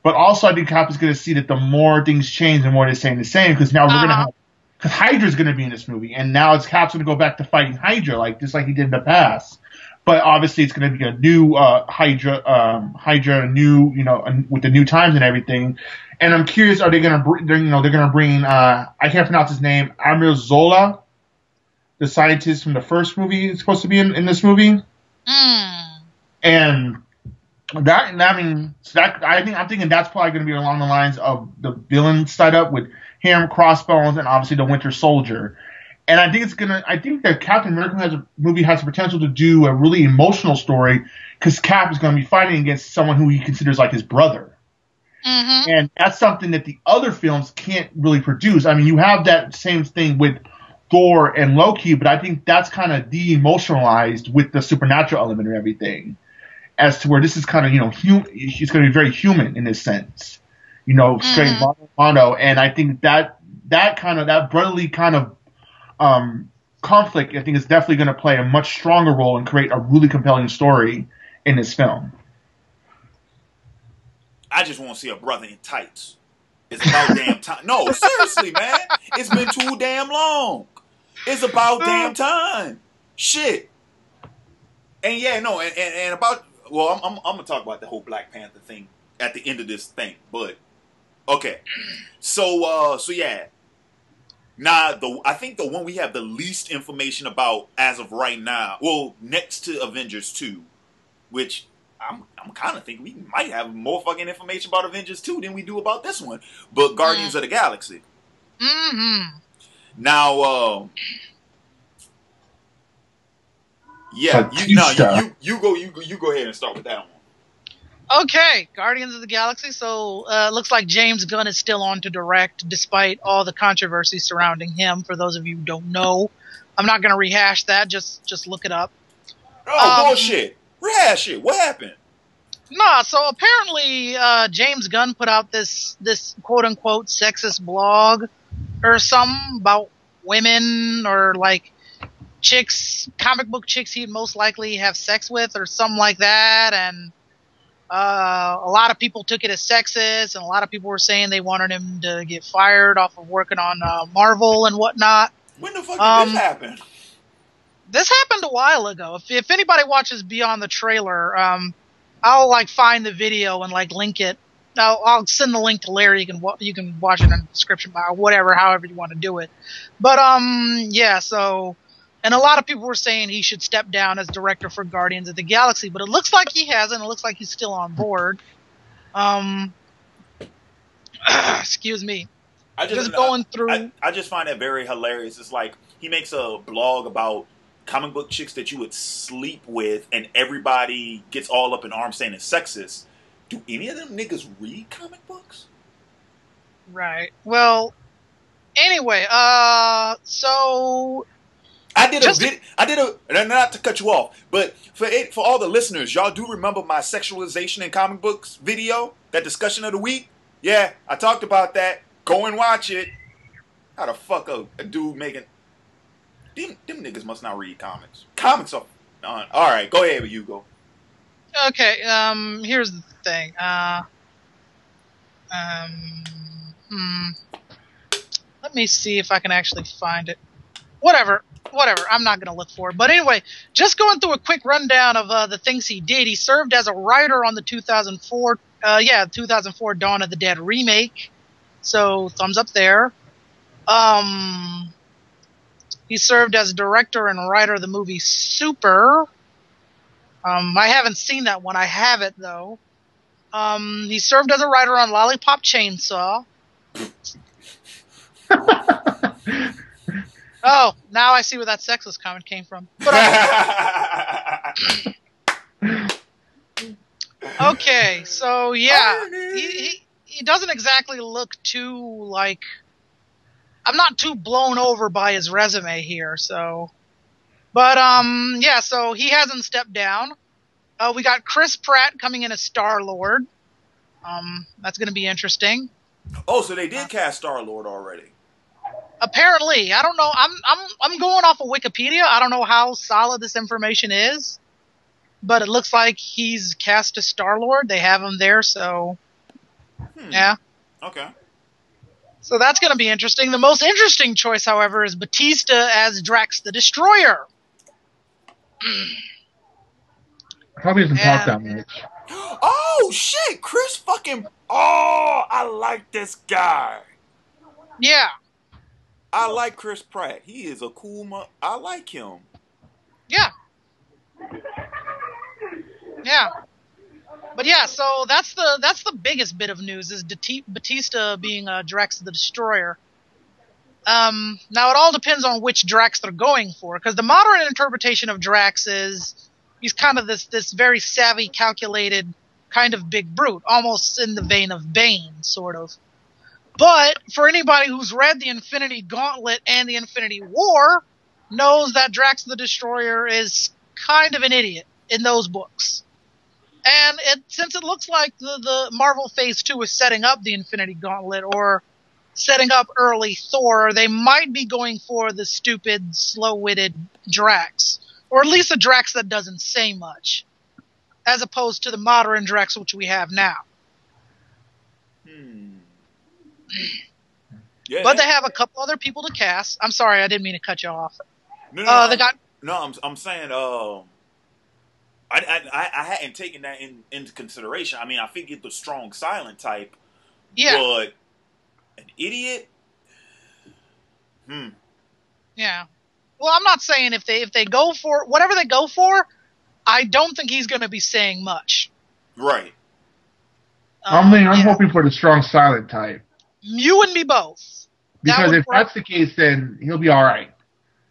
But also, I think Cap is going to see that the more things change, the more they're saying the same. Because now we're going to have, because Hydra's going to be in this movie, and now it's Cap's going to go back to fighting Hydra, just like he did in the past. But obviously, it's going to be a new Hydra, new, with the new times and everything. And I'm curious, are they going to, they're going to bring, I can't pronounce his name, Amir Zola, the scientist from the first movie, is supposed to be in this movie. And I'm thinking that's probably going to be along the lines of the villain setup with him, Crossbones, and obviously the Winter Soldier. And I think that Captain America movie has the potential to do a really emotional story because Cap is going to be fighting against someone who he considers like his brother. Mm-hmm. And that's something that the other films can't really produce. I mean, you have that same thing with Thor and Loki, but I think that's kind of de-emotionalized with the supernatural element of everything. As to where this is kind of, he's going to be very human in this sense. Straight mono. And I think that brotherly kind of conflict, I think, is definitely going to play a much stronger role and create a really compelling story in this film. I just want to see a brother in tights. It's about damn time. No, seriously, man. It's been too damn long. It's about damn time. Shit. And yeah, no, and about, well, I'm going to talk about the whole Black Panther thing at the end of this thing, but okay. So yeah. Now, I think the one we have the least information about as of right now, well, next to Avengers 2, which I'm kind of thinking we might have more fucking information about Avengers 2 than we do about this one, but Guardians of the Galaxy. Mm-hmm. Now, yeah, you go ahead and start with that one. Okay, Guardians of the Galaxy. So looks like James Gunn is still on to direct, despite all the controversy surrounding him. For those of you who don't know, I'm not going to rehash that. Just look it up. Oh, bullshit! Rehash it. What happened? Nah. So apparently, James Gunn put out this quote unquote sexist blog or something about women or like chicks, comic book chicks he'd most likely have sex with or something like that, and a lot of people took it as sexist, and a lot of people were saying they wanted him to get fired off of working on Marvel and whatnot. When the fuck did this happen? This happened a while ago. If anybody watches Beyond the Trailer, I'll find the video and link it. I'll send the link to Larry. You can watch it in the description bar, whatever, however you want to do it. But yeah. So. And a lot of people were saying he should step down as director for Guardians of the Galaxy, but it looks like he hasn't. It looks like he's still on board. Excuse me. just going through. I just find that very hilarious. It's like he makes a blog about comic book chicks that you would sleep with, and everybody gets all up in arms saying it's sexist. Do any of them niggas read comic books? Right. Well, anyway, so I did a not to cut you off, but for all the listeners, y'all do remember my sexualization in comic books video, that discussion of the week? Yeah, I talked about that. Go and watch it. How the fuck a dude making them niggas must not read comics. Comics are all right. Go ahead, Hugo. Okay. Here's the thing. Let me see if I can actually find it. Whatever. I'm not going to look for it. But anyway, just going through a quick rundown of the things he did. He served as a writer on the 2004 Dawn of the Dead remake. So, thumbs up there. He served as director and writer of the movie Super. I haven't seen that one. I have it, though. He served as a writer on Lollipop Chainsaw. Oh, now I see where that sexist comment came from. But okay, so yeah, he doesn't exactly look too like. I'm not too blown over by his resume here, so. But yeah, so he hasn't stepped down. We got Chris Pratt coming in as Star-Lord. That's going to be interesting. Oh, so they did cast Star-Lord already. Apparently, I don't know. I'm going off of Wikipedia. I don't know how solid this information is, but it looks like he's cast as Star-Lord. They have him there, so yeah. Okay. So that's going to be interesting. The most interesting choice, however, is Batista as Drax the Destroyer. Probably doesn't talk that much. Oh shit, Chris fucking. Oh, I like this guy. Yeah. I like Chris Pratt. He is a cool I like him. Yeah. Yeah. But yeah, so that's the biggest bit of news is Batista being Drax the Destroyer. Now it all depends on which Drax they're going for, because the modern interpretation of Drax is he's kind of this very savvy, calculated kind of big brute, almost in the vein of Bane, sort of. But for anybody who's read the Infinity Gauntlet and the Infinity War, knows that Drax the Destroyer is kind of an idiot in those books. And since it looks like the Marvel Phase 2 is setting up the Infinity Gauntlet or setting up early Thor, they might be going for the stupid, slow-witted Drax. Or at least a Drax that doesn't say much. As opposed to the modern Drax which we have now. Yeah, but they have a couple other people to cast. I'm sorry, I didn't mean to cut you off. I'm saying, I hadn't taken that into consideration. I mean, I figured the strong silent type, but an idiot. Yeah. Well, I'm not saying if they go for whatever they go for, I don't think he's going to be saying much. Right. I'm hoping for the strong silent type. You and me both. Because if that's the case, then he'll be all right.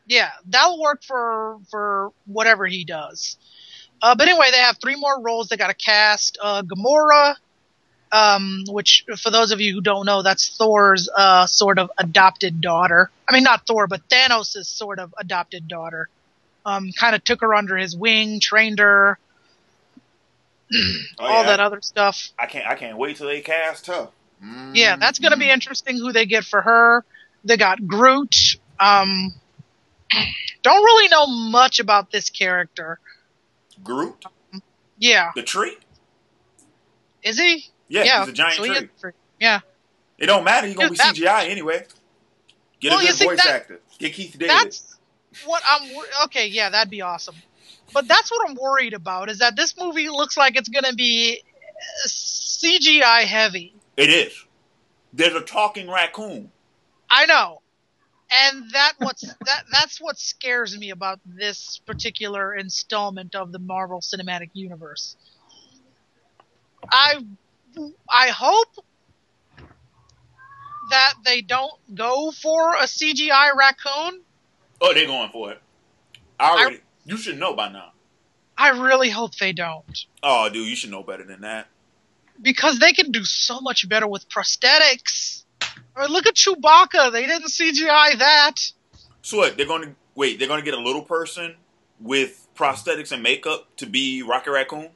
Yeah, that'll work for whatever he does. But anyway, they have 3 more roles they got to cast. Gomorrah, which for those of you who don't know, that's Thor's sort of adopted daughter. I mean, not Thor, but Thanos' sort of adopted daughter. Kind of took her under his wing, trained her, that other stuff. I can't wait till they cast her. Yeah, that's going to be interesting who they get for her. They got Groot. Don't really know much about this character. Groot? Yeah. The tree? Is he? Yeah, he's a giant tree. Yeah. It don't matter. He's going to be CGI anyway. Get a good voice actor. Get Keith David. That's what okay, yeah, that'd be awesome. But that's what I'm worried about, is that this movie looks like it's going to be CGI heavy. It is. There's a talking raccoon. I know. And that's what scares me about this particular installment of the Marvel Cinematic Universe. I hope that they don't go for a CGI raccoon. Oh, they're going for it. You should know by now. I really hope they don't. Oh, dude, you should know better than that. Because they can do so much better with prosthetics. I mean, look at Chewbacca. They didn't CGI that. So what? They're gonna get a little person with prosthetics and makeup to be Rocket Raccoon?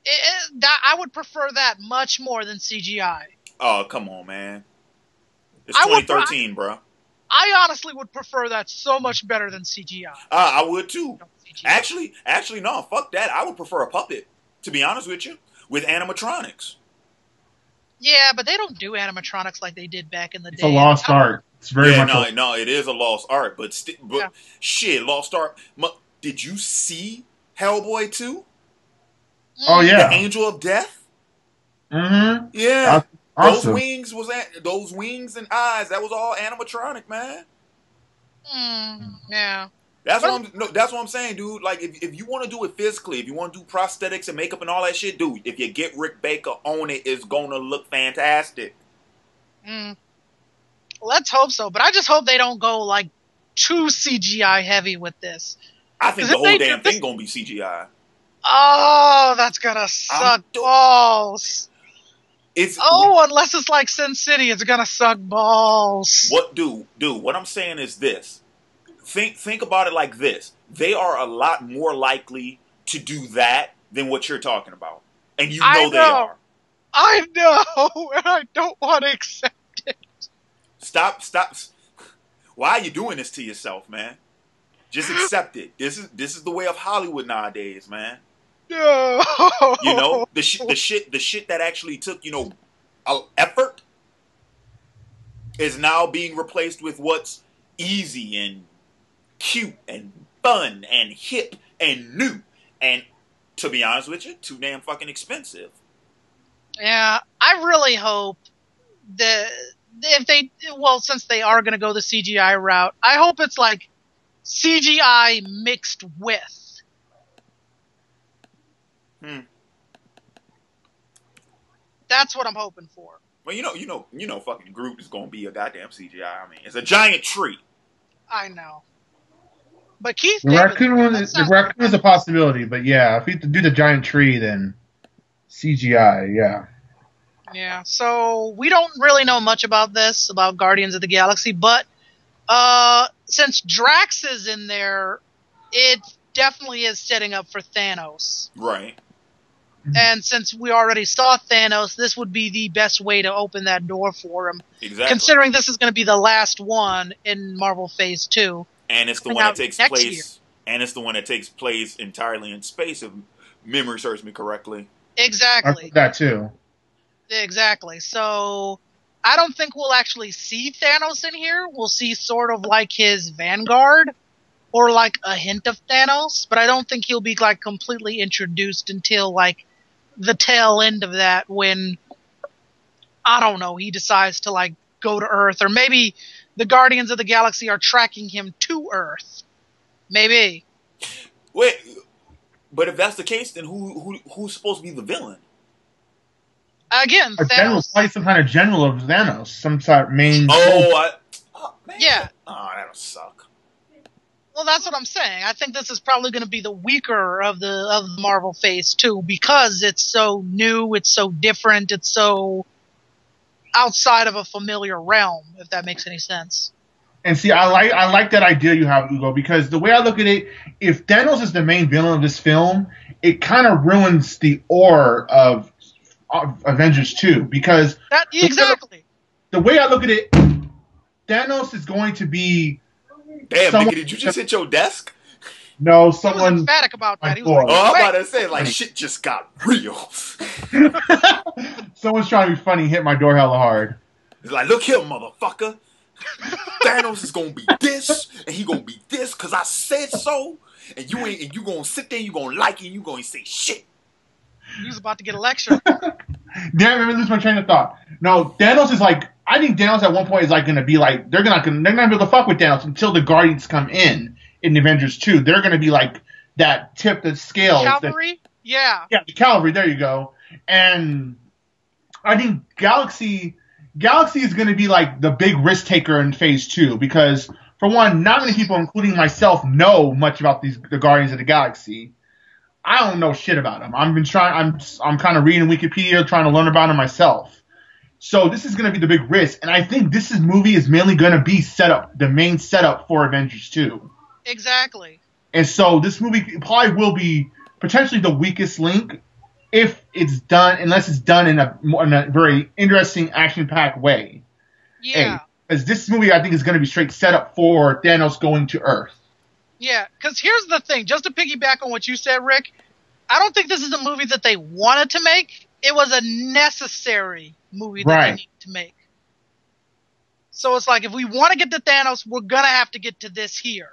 I would prefer that much more than CGI. Oh, come on, man. It's 2013, bro. I honestly would prefer that so much better than CGI. I would too. Actually, no, fuck that. I would prefer a puppet, to be honest with you, with animatronics. Yeah, but they don't do animatronics like they did back in the day. It's a lost art. It's very much. No, it is a lost art, but shit, lost art. Did you see Hellboy 2? Oh yeah, the Angel of Death. Mm-hmm. Yeah, awesome. those wings and eyes. That was all animatronic, man. Yeah. That's what I'm saying, dude. Like, if you want to do it physically, if you want to do prosthetics and makeup and all that shit, dude, if you get Rick Baker on it, it's gonna look fantastic. Let's hope so, but I just hope they don't go like too CGI heavy with this. I think the whole damn thing gonna be CGI. Oh, that's gonna suck balls. Unless it's like Sin City, it's gonna suck balls. Dude, what I'm saying is this. Think about it like this. They are a lot more likely to do that than what you're talking about. And you know they are. I know, and I don't want to accept it. Stop. Why are you doing this to yourself, man? Just accept it. This is the way of Hollywood nowadays, man. No. You know, the shit that actually took, effort is now being replaced with what's easy and cute and fun and hip and new, and to be honest with you, too damn fucking expensive. Yeah, I really hope that since they are going to go the CGI route, I hope it's like CGI mixed with. That's what I'm hoping for. Well, you know, fucking Groot is gonna be a goddamn CGI. I mean, it's a giant tree. I know. But Keith the raccoon is a possibility, but yeah, if you do the giant tree, then CGI, yeah. Yeah, so we don't really know much about Guardians of the Galaxy, but since Drax is in there, it definitely is setting up for Thanos. Right. And since we already saw Thanos, this would be the best way to open that door for him. Exactly. Considering this is going to be the last one in Marvel Phase 2. And it's the one that takes place year. And it's the one that takes place entirely in space, if memory serves me correctly. Exactly. That too. Exactly. So I don't think we'll actually see Thanos in here. We'll see sort of like his Vanguard or like a hint of Thanos, but I don't think he'll be like completely introduced until like the tail end of that, when I don't know, he decides to like go to Earth, or maybe the Guardians of the Galaxy are tracking him to Earth. Maybe. Wait, but if that's the case, then who's supposed to be the villain? Again, Thanos. Probably some kind of general of Thanos, some sort of main. Man. Yeah. Oh, that'll suck. Well, that's what I'm saying. I think this is probably going to be the weaker of the Marvel Phase 2, because it's so new, it's so different, it's so outside of a familiar realm, if that makes any sense. And see, I like that idea you have, Ugo, because the way I look at it, if Thanos is the main villain of this film, it kind of ruins the aura of Avengers 2, because exactly. The way I look at it, Thanos is going to be. Damn, nigga, did you just hit your desk? No, someone. He was emphatic about that. He was like, I'm about to say, like, shit just got real. Someone's trying to be funny, hit my door hella hard. It's like, look here, motherfucker. Thanos is gonna be this, and he gonna be this, cause I said so. And you gonna sit there, you gonna like it, and you gonna say shit. He was about to get a lecture. Damn, let me lose my train of thought. No, Thanos is like, I think Thanos at one point is like going to be like, they're not going to be able to fuck with Thanos until the Guardians come in Avengers 2. They're going to be like that tip that scales. Cavalry? Yeah. Yeah, the cavalry, there you go. And I think Galaxy, Galaxy is going to be like the big risk taker in Phase 2 because, for one, not many people, including myself, know much about the Guardians of the Galaxy. I don't know shit about them. I'm kind of reading Wikipedia, trying to learn about them myself. So this is going to be the big risk, and I think this movie is mainly going to be the main setup for Avengers 2. Exactly. And so this movie probably will be potentially the weakest link if it's done, unless it's done in a very interesting, action-packed way. Yeah. Because this movie, I think, is going to be straight set up for Thanos going to Earth. Yeah, because here's the thing. Just to piggyback on what you said, Rick, I don't think this is a movie that they wanted to make. It was a necessary movie that they needed to make. So it's like, if we want to get to Thanos, we're going to have to get to this here.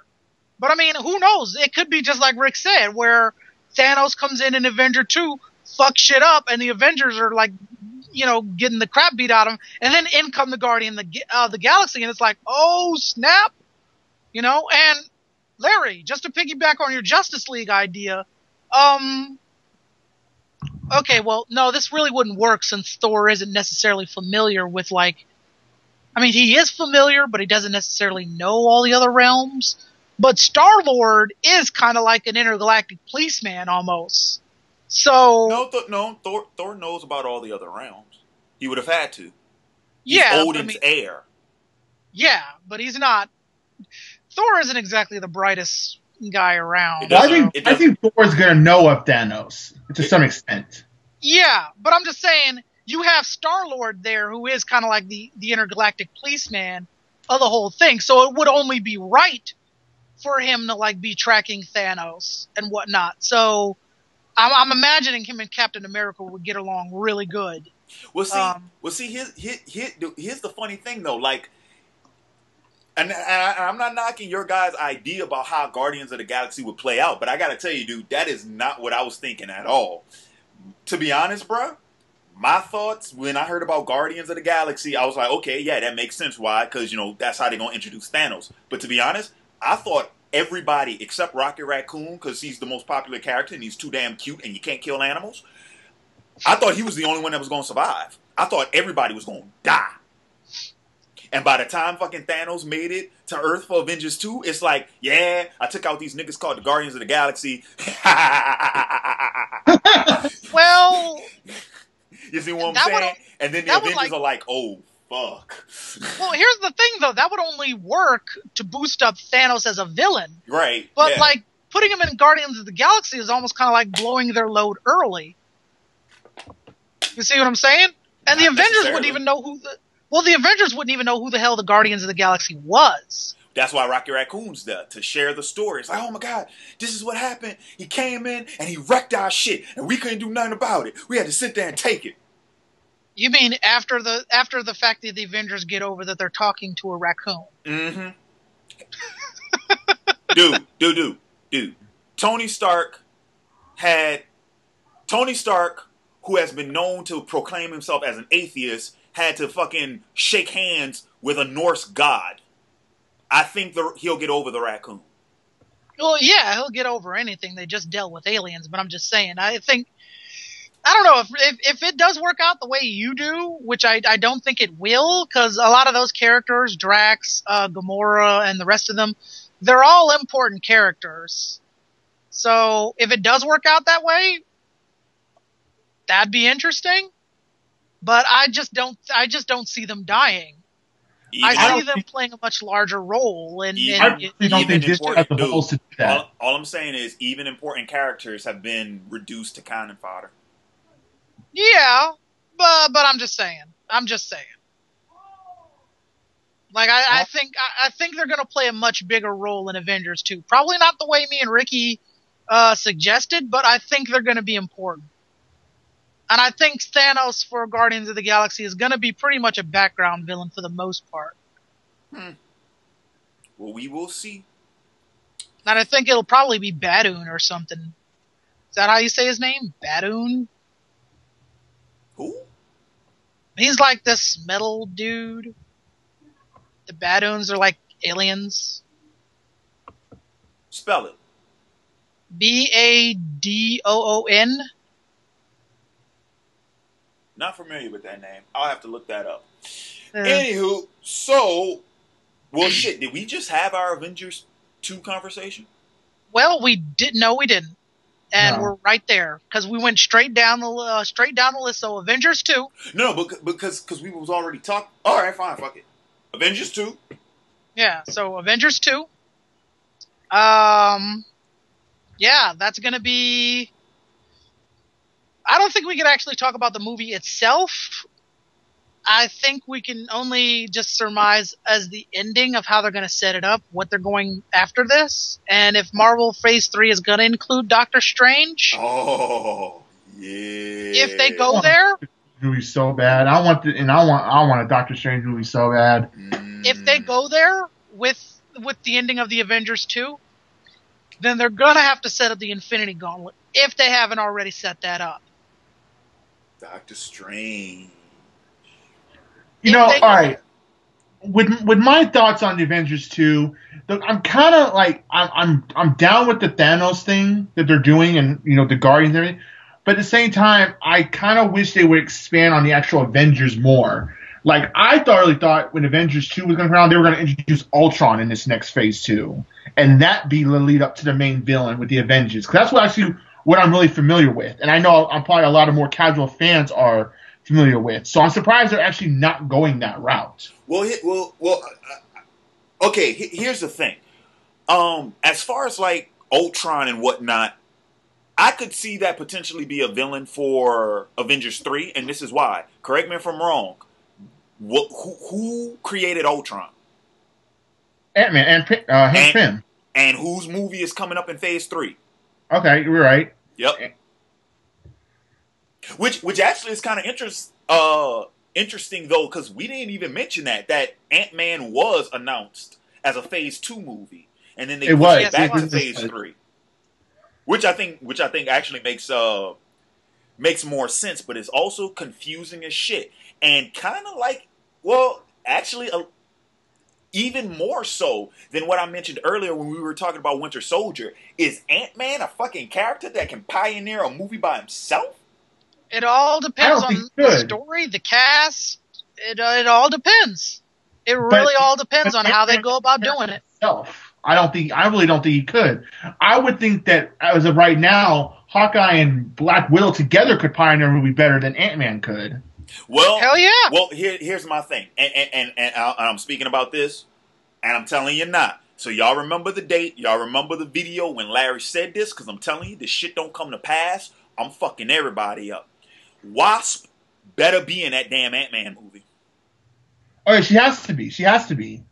But, I mean, who knows? It could be just like Rick said, where Thanos comes in Avenger 2, fucks shit up, and the Avengers are like, you know, getting the crap beat out of them, and then in come the Guardian of the Galaxy, and it's like, oh, snap! You know, and Larry, just to piggyback on your Justice League idea, okay, well, no, this really wouldn't work since Thor isn't necessarily familiar with, like, I mean, he is familiar, but he doesn't necessarily know all the other realms. But Star-Lord is kind of like an intergalactic policeman, almost. So no, Thor knows about all the other realms. He would have had to. He's yeah, Odin's heir. Yeah, but he's not. Thor isn't exactly the brightest guy around. I think Thor is going to know of Thanos to some extent. Yeah, but I'm just saying, you have Star-Lord there, who is kind of like the intergalactic policeman of the whole thing. So it would only be right for him to like be tracking Thanos and whatnot. So I'm imagining him and Captain America would get along really good. Well, see, here's the funny thing though, like, and I'm not knocking your guys' idea about how Guardians of the Galaxy would play out, but I gotta tell you, dude, that is not what I was thinking at all. To be honest, bro, my thoughts when I heard about Guardians of the Galaxy, I was like, okay, yeah, that makes sense. Why? Because, you know, that's how they're gonna introduce Thanos. But to be honest, I thought everybody except Rocket Raccoon, because he's the most popular character and he's too damn cute and you can't kill animals, I thought he was the only one that was going to survive. I thought everybody was going to die. And by the time fucking Thanos made it to Earth for Avengers 2, it's like, yeah, I took out these niggas called the Guardians of the Galaxy. Well, you see what I'm saying? And then the Avengers are like, oh, fuck. Well, here's the thing, though. That would only work to boost up Thanos as a villain. Right. But, yeah. like, putting him in Guardians of the Galaxy is almost kind of like blowing their load early. You see what I'm saying? And the Avengers wouldn't even know the Avengers wouldn't even know who the hell the Guardians of the Galaxy was. That's why Rocket Raccoon's there, to share the story. It's like, oh my god, this is what happened. He came in and he wrecked our shit, and we couldn't do nothing about it. We had to sit there and take it. You mean after the fact that the Avengers get over that they're talking to a raccoon? Mm-hmm. Dude. Tony Stark, who has been known to proclaim himself as an atheist, had to fucking shake hands with a Norse god. I think he'll get over the raccoon. Well, yeah, he'll get over anything. They just dealt with aliens, but I'm just saying, I don't know if it does work out the way you do, which I don't think it will, because a lot of those characters, Drax, Gomorrah, and the rest of them, they're all important characters. So if it does work out that way, that'd be interesting. But I just don't see them dying. I see them playing a much larger role. And I don't think this has the balls to do that. All I'm saying is even important characters have been reduced to cannon fodder. Yeah, but I'm just saying. Like I think they're gonna play a much bigger role in Avengers 2. Probably not the way me and Ricky suggested, but I think they're gonna be important. And I think Thanos for Guardians of the Galaxy is gonna be pretty much a background villain for the most part. Well, we will see. And I think it'll probably be Badoon or something. Is that how you say his name? Badoon? Who? He's like this metal dude. The Badoons are like aliens. Spell it. Badoon. Not familiar with that name. I'll have to look that up. Anywho, so, well, shit, did we just have our Avengers 2 conversation? Well, we didn't. No, we didn't. And No. we're right there because we went straight down the list. So Avengers 2. No, because we was already talking. All right, fine, fuck it. Avengers 2. Yeah, so Avengers 2. Yeah, that's going to be... I don't think we could actually talk about the movie itself. I think we can only just surmise as the ending of how they're going to set it up, what they're going after this, and if Marvel Phase 3 is going to include Doctor Strange. Oh, yeah. If they go there... Movie so bad. I want a Doctor Strange movie so bad. If they go there with the ending of the Avengers 2, then they're going to have to set up the Infinity Gauntlet if they haven't already set that up. Doctor Strange. All right. With my thoughts on the Avengers 2, I'm kind of like I'm down with the Thanos thing that they're doing, and the Guardians and everything. But at the same time, I kind of wish they would expand on the actual Avengers more. Like, I really thought when Avengers 2 was going to come around, they were going to introduce Ultron in this next Phase 2. And that be the lead up to the main villain with the Avengers. Because that's what I'm really familiar with. And I know I'm probably a lot of more casual fans are familiar with. So I'm surprised they're actually not going that route. Okay, here's the thing. As far as, like, Ultron and whatnot, I could see that potentially be a villain for Avengers 3, and this is why. Correct me if I'm wrong. Who created Ultron? Ant-Man and Hank Pym. And whose movie is coming up in Phase 3? Okay, you're right. Yep. Which actually is kind of interesting, though, because we didn't even mention that Ant-Man was announced as a Phase 2 movie, and then they pushed it back to Phase 3. Which I think actually makes more sense, but it's also confusing as shit. And kind of like, well, actually, even more so than what I mentioned earlier when we were talking about Winter Soldier, is Ant-Man a fucking character that can pioneer a movie by himself? It all depends on the story, the cast. It all depends. It really all depends on how they go about doing it. I really don't think he could. I would think that as of right now, Hawkeye and Black Widow together could pioneer a movie better than Ant-Man could. Well, hell yeah. Well, here's my thing, and I'm speaking about this, and I'm telling you not. So y'all remember the date, y'all remember the video when Larry said this, because I'm telling you, this shit don't come to pass. I'm fucking everybody up. Wasp better be in that damn Ant-Man movie. Oh, yeah, she has to be. She has to be.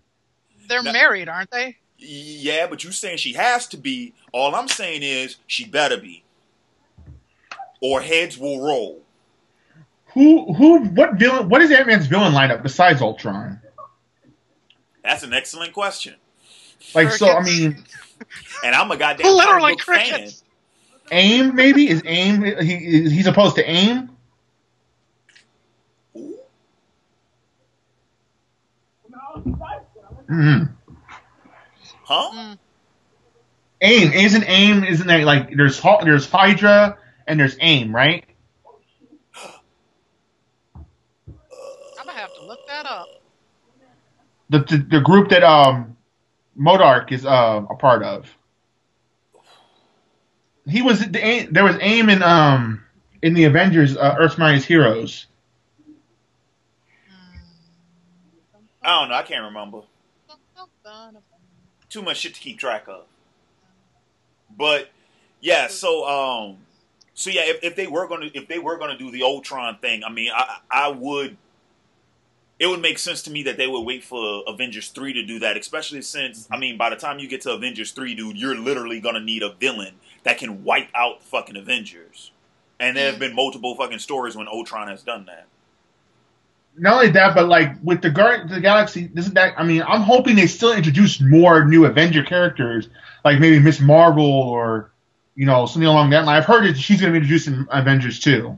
They're married, aren't they? Yeah, but you saying she has to be. All I'm saying is she better be. Or heads will roll. What is Ant-Man's villain lineup besides Ultron? That's an excellent question. Like, crickets. So, I mean... And I'm a goddamn literally comic book crickets. fan. AIM, maybe? Is AIM... He's opposed to AIM? Ooh. Mm-hmm. Huh? AIM. Isn't there, like, there's Hydra and there's AIM, right? I'm gonna have to look that up. The group that MODOK is a part of. There was AIM in the Avengers Earth's Mightiest Heroes. I don't know. I can't remember. Too much shit to keep track of. But yeah, so yeah, if they were gonna do the Ultron thing, I mean, I would. It would make sense to me that they would wait for Avengers 3 to do that, especially since, I mean, by the time you get to Avengers 3, dude, you're literally gonna need a villain that can wipe out fucking Avengers. And there have been multiple fucking stories when Ultron has done that. Not only that, but like with the Guardians of the Galaxy, I'm hoping they still introduce more new Avenger characters, like maybe Miss Marvel or something along that line. I've heard that she's going to be introduced in Avengers 2.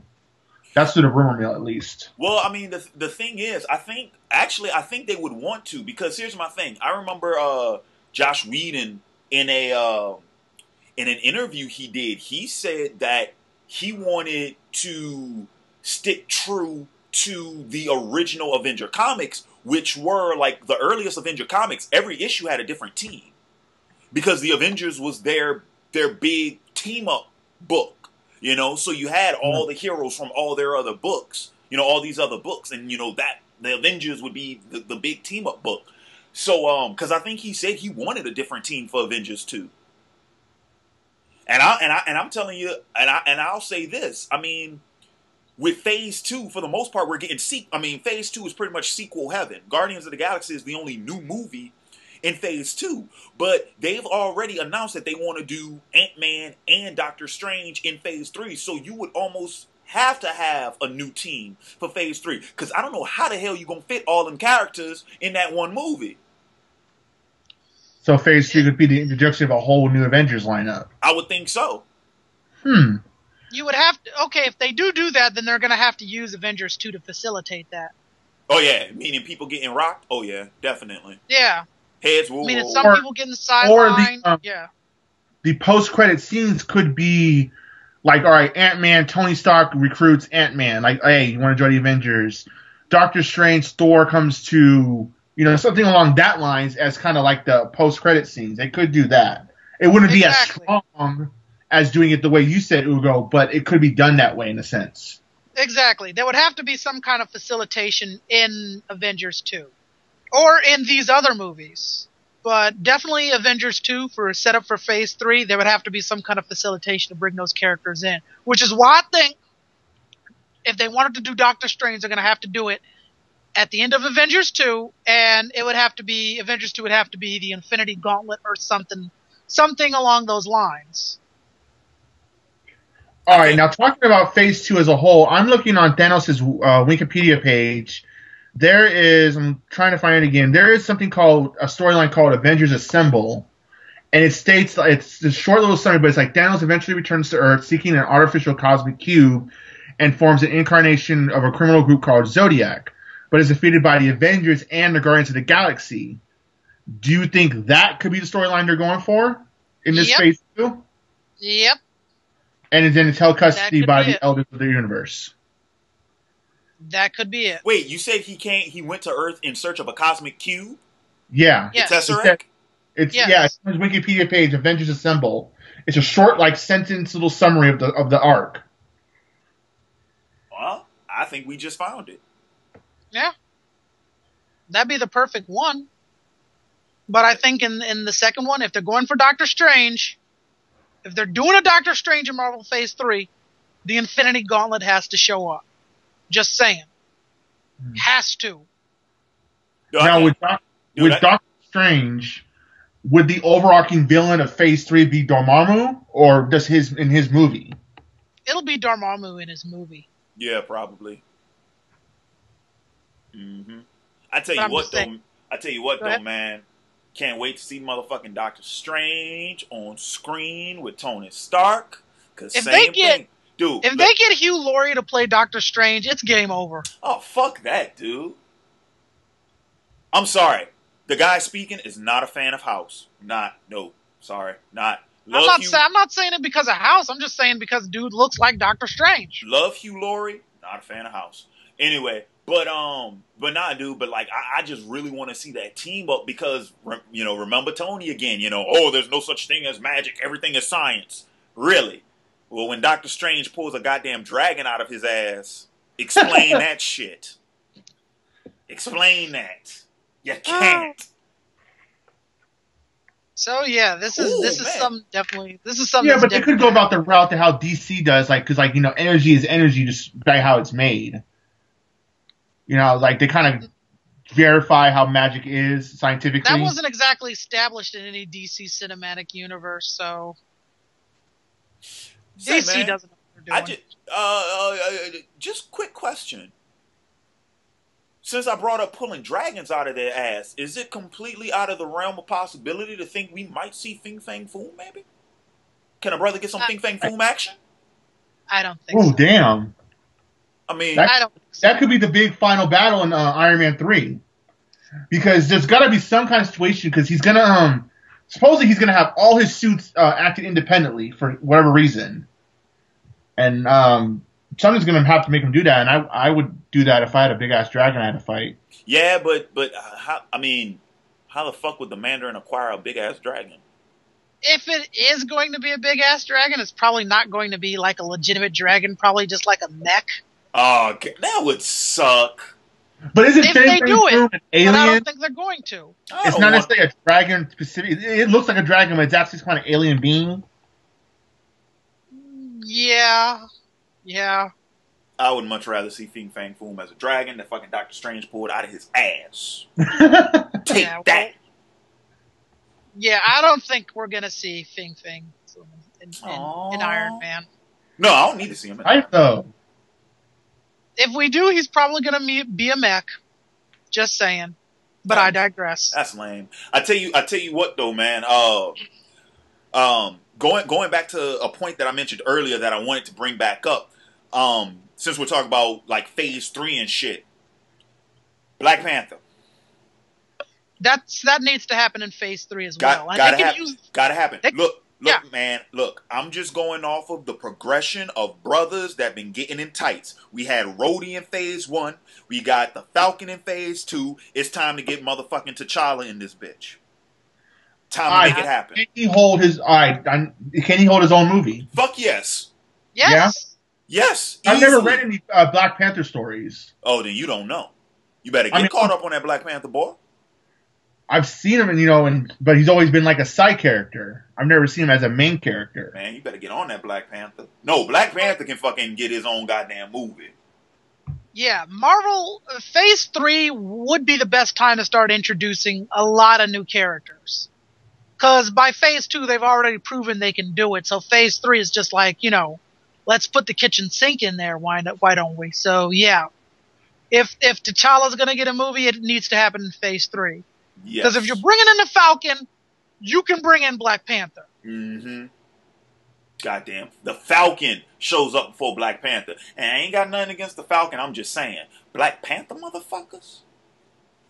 That's through the rumor mill, at least. Well, I mean, the thing is, I think they would want to, because here's my thing. I remember Josh Whedon in an interview he did. He said that he wanted to stick true to the original Avenger comics, which were like the earliest Avenger comics. Every issue had a different team because the Avengers was their big team up book, you know. So you had all the heroes from all their other books, you know, all these other books, and you know that the Avengers would be the big team up book. So because I think he said he wanted a different team for Avengers 2. And I'm telling you, and I'll say this. I mean, with Phase 2, for the most part, we're getting Phase 2 is pretty much sequel heaven. Guardians of the Galaxy is the only new movie in Phase 2, but they've already announced that they want to do Ant-Man and Doctor Strange in Phase 3. So you would almost have to have a new team for Phase 3, because I don't know how the hell you're gonna fit all them characters in that one movie. So Phase 3 could be the introduction of a whole new Avengers lineup. I would think so. You would have to... Okay, if they do that, then they're going to have to use Avengers 2 to facilitate that. Oh, yeah. Meaning people getting rocked? Oh, yeah. Definitely. Yeah. Heads will roll. Meaning some people getting sidelined. Yeah. The post-credit scenes could be like, all right, Ant-Man, Tony Stark recruits Ant-Man. Like, hey, you want to join the Avengers? Doctor Strange, Thor comes to... You know, something along that lines as kind of like the post-credit scenes. They could do that. It wouldn't be as strong as doing it the way you said, Ugo, but it could be done that way in a sense. Exactly. There would have to be some kind of facilitation in Avengers 2. Or in these other movies. But definitely Avengers 2 for a setup for Phase 3, there would have to be some kind of facilitation to bring those characters in. Which is why I think if they wanted to do Doctor Strange, they're going to have to do it at the end of Avengers 2, and it would have to be, Avengers 2 would have to be the Infinity Gauntlet or something along those lines. All right, now talking about Phase 2 as a whole, I'm looking on Thanos' Wikipedia page. There is, I'm trying to find it again, there is something called, a storyline called Avengers Assemble, and it states, it's a short little summary, but it's like Thanos eventually returns to Earth seeking an artificial cosmic cube and forms an incarnation of a criminal group called Zodiac, but is defeated by the Avengers and the Guardians of the Galaxy. Do you think that could be the storyline they're going for in this Phase 2? Yep. And then it's held custody by the Elders of the Universe. That could be it. Wait, you said he went to Earth in search of a cosmic cube? Yeah. Yes. The Tesseract? It's on his Wikipedia page, Avengers Assemble. It's a short, like, sentence little summary of the arc. Well, I think we just found it. Yeah. That'd be the perfect one. But I think in the second one, if they're going for Doctor Strange, if they're doing a Doctor Strange in Marvel Phase 3, the Infinity Gauntlet has to show up. Just saying. Has to. Now, with Doctor Strange, would the overarching villain of Phase 3 be Dormammu, or does in his movie? It'll be Dormammu in his movie. Yeah, probably. I tell you what though, man. Can't wait to see motherfucking Doctor Strange on screen with Tony Stark. Cause if they get Dude, Hugh Laurie to play Doctor Strange, it's game over. Oh, fuck that, dude. I'm sorry. The guy speaking is not a fan of House. I'm not saying it because of House. I'm just saying because dude looks like Doctor Strange. Love Hugh Laurie, not a fan of House. Anyway, but nah, dude. But like, I just really want to see that team up because remember Tony again. There's no such thing as magic. Everything is science. Really? Well, when Doctor Strange pulls a goddamn dragon out of his ass, explain that shit. Explain that. You can't. So yeah, this is something. Yeah, but they could go about the route to how DC does, because energy is energy just by how it's made. They kind of verify how magic is scientifically. That wasn't exactly established in any DC cinematic universe, so DC doesn't know what they're doing. Just quick question. Since I brought up pulling dragons out of their ass, is it completely out of the realm of possibility to think we might see Fing Fang Foom, maybe? Can a brother get some Fing Fang Foom action? I don't think so. Oh, damn. I mean, that could be the big final battle in Iron Man 3. Because there's got to be some kind of situation, because he's going to, supposedly he's going to have all his suits acting independently for whatever reason. And something's going to have to make him do that, and I would do that if I had a big-ass dragon I had to fight. Yeah, but how the fuck would the Mandarin acquire a big-ass dragon? If it is going to be a big-ass dragon, it's probably not going to be like a legitimate dragon, probably just like a mech. Oh, that would suck. But is it if they do it, an alien? but I don't think they're going to. It's not necessarily a dragon specific. It looks like a dragon, but it's actually some kind of alien being. Yeah. I would much rather see Fin Fang Foom as a dragon that fucking Doctor Strange pulled out of his ass. Take that. Yeah, I don't think we're gonna see Fin Fang in Iron Man. No, I don't need to see him. I know. If we do, he's probably gonna be a mech. Just saying. But I digress. That's lame. I tell you what though, man. Going back to a point that I mentioned earlier that I wanted to bring back up. Since we're talking about like Phase 3 and shit, Black Panther. That needs to happen in Phase 3 as well. Gotta happen. Look, man. Look, I'm just going off of the progression of brothers that been getting in tights. We had Rhodey in Phase 1. We got the Falcon in Phase 2. It's time to get motherfucking T'Challa in this bitch. Time to make it happen. Can he hold his? Can he hold his own movie? Fuck yes. Yes. Yeah? Yes. I've never read any Black Panther stories. Oh, then you don't know. You better get caught up on that Black Panther, boy. I've seen him, but he's always been like a side character. I've never seen him as a main character. Man, you better get on that Black Panther. No, Black Panther can fucking get his own goddamn movie. Yeah, Marvel Phase 3 would be the best time to start introducing a lot of new characters. Because by Phase 2, they've already proven they can do it. So Phase 3 is just like, let's put the kitchen sink in there. Why don't we? So yeah, if T'Challa's gonna get a movie, it needs to happen in Phase 3. Because if you're bringing in the Falcon, you can bring in Black Panther. Mm-hmm. Goddamn, the Falcon shows up before Black Panther, and I ain't got nothing against the Falcon. I'm just saying, Black Panther, motherfuckers.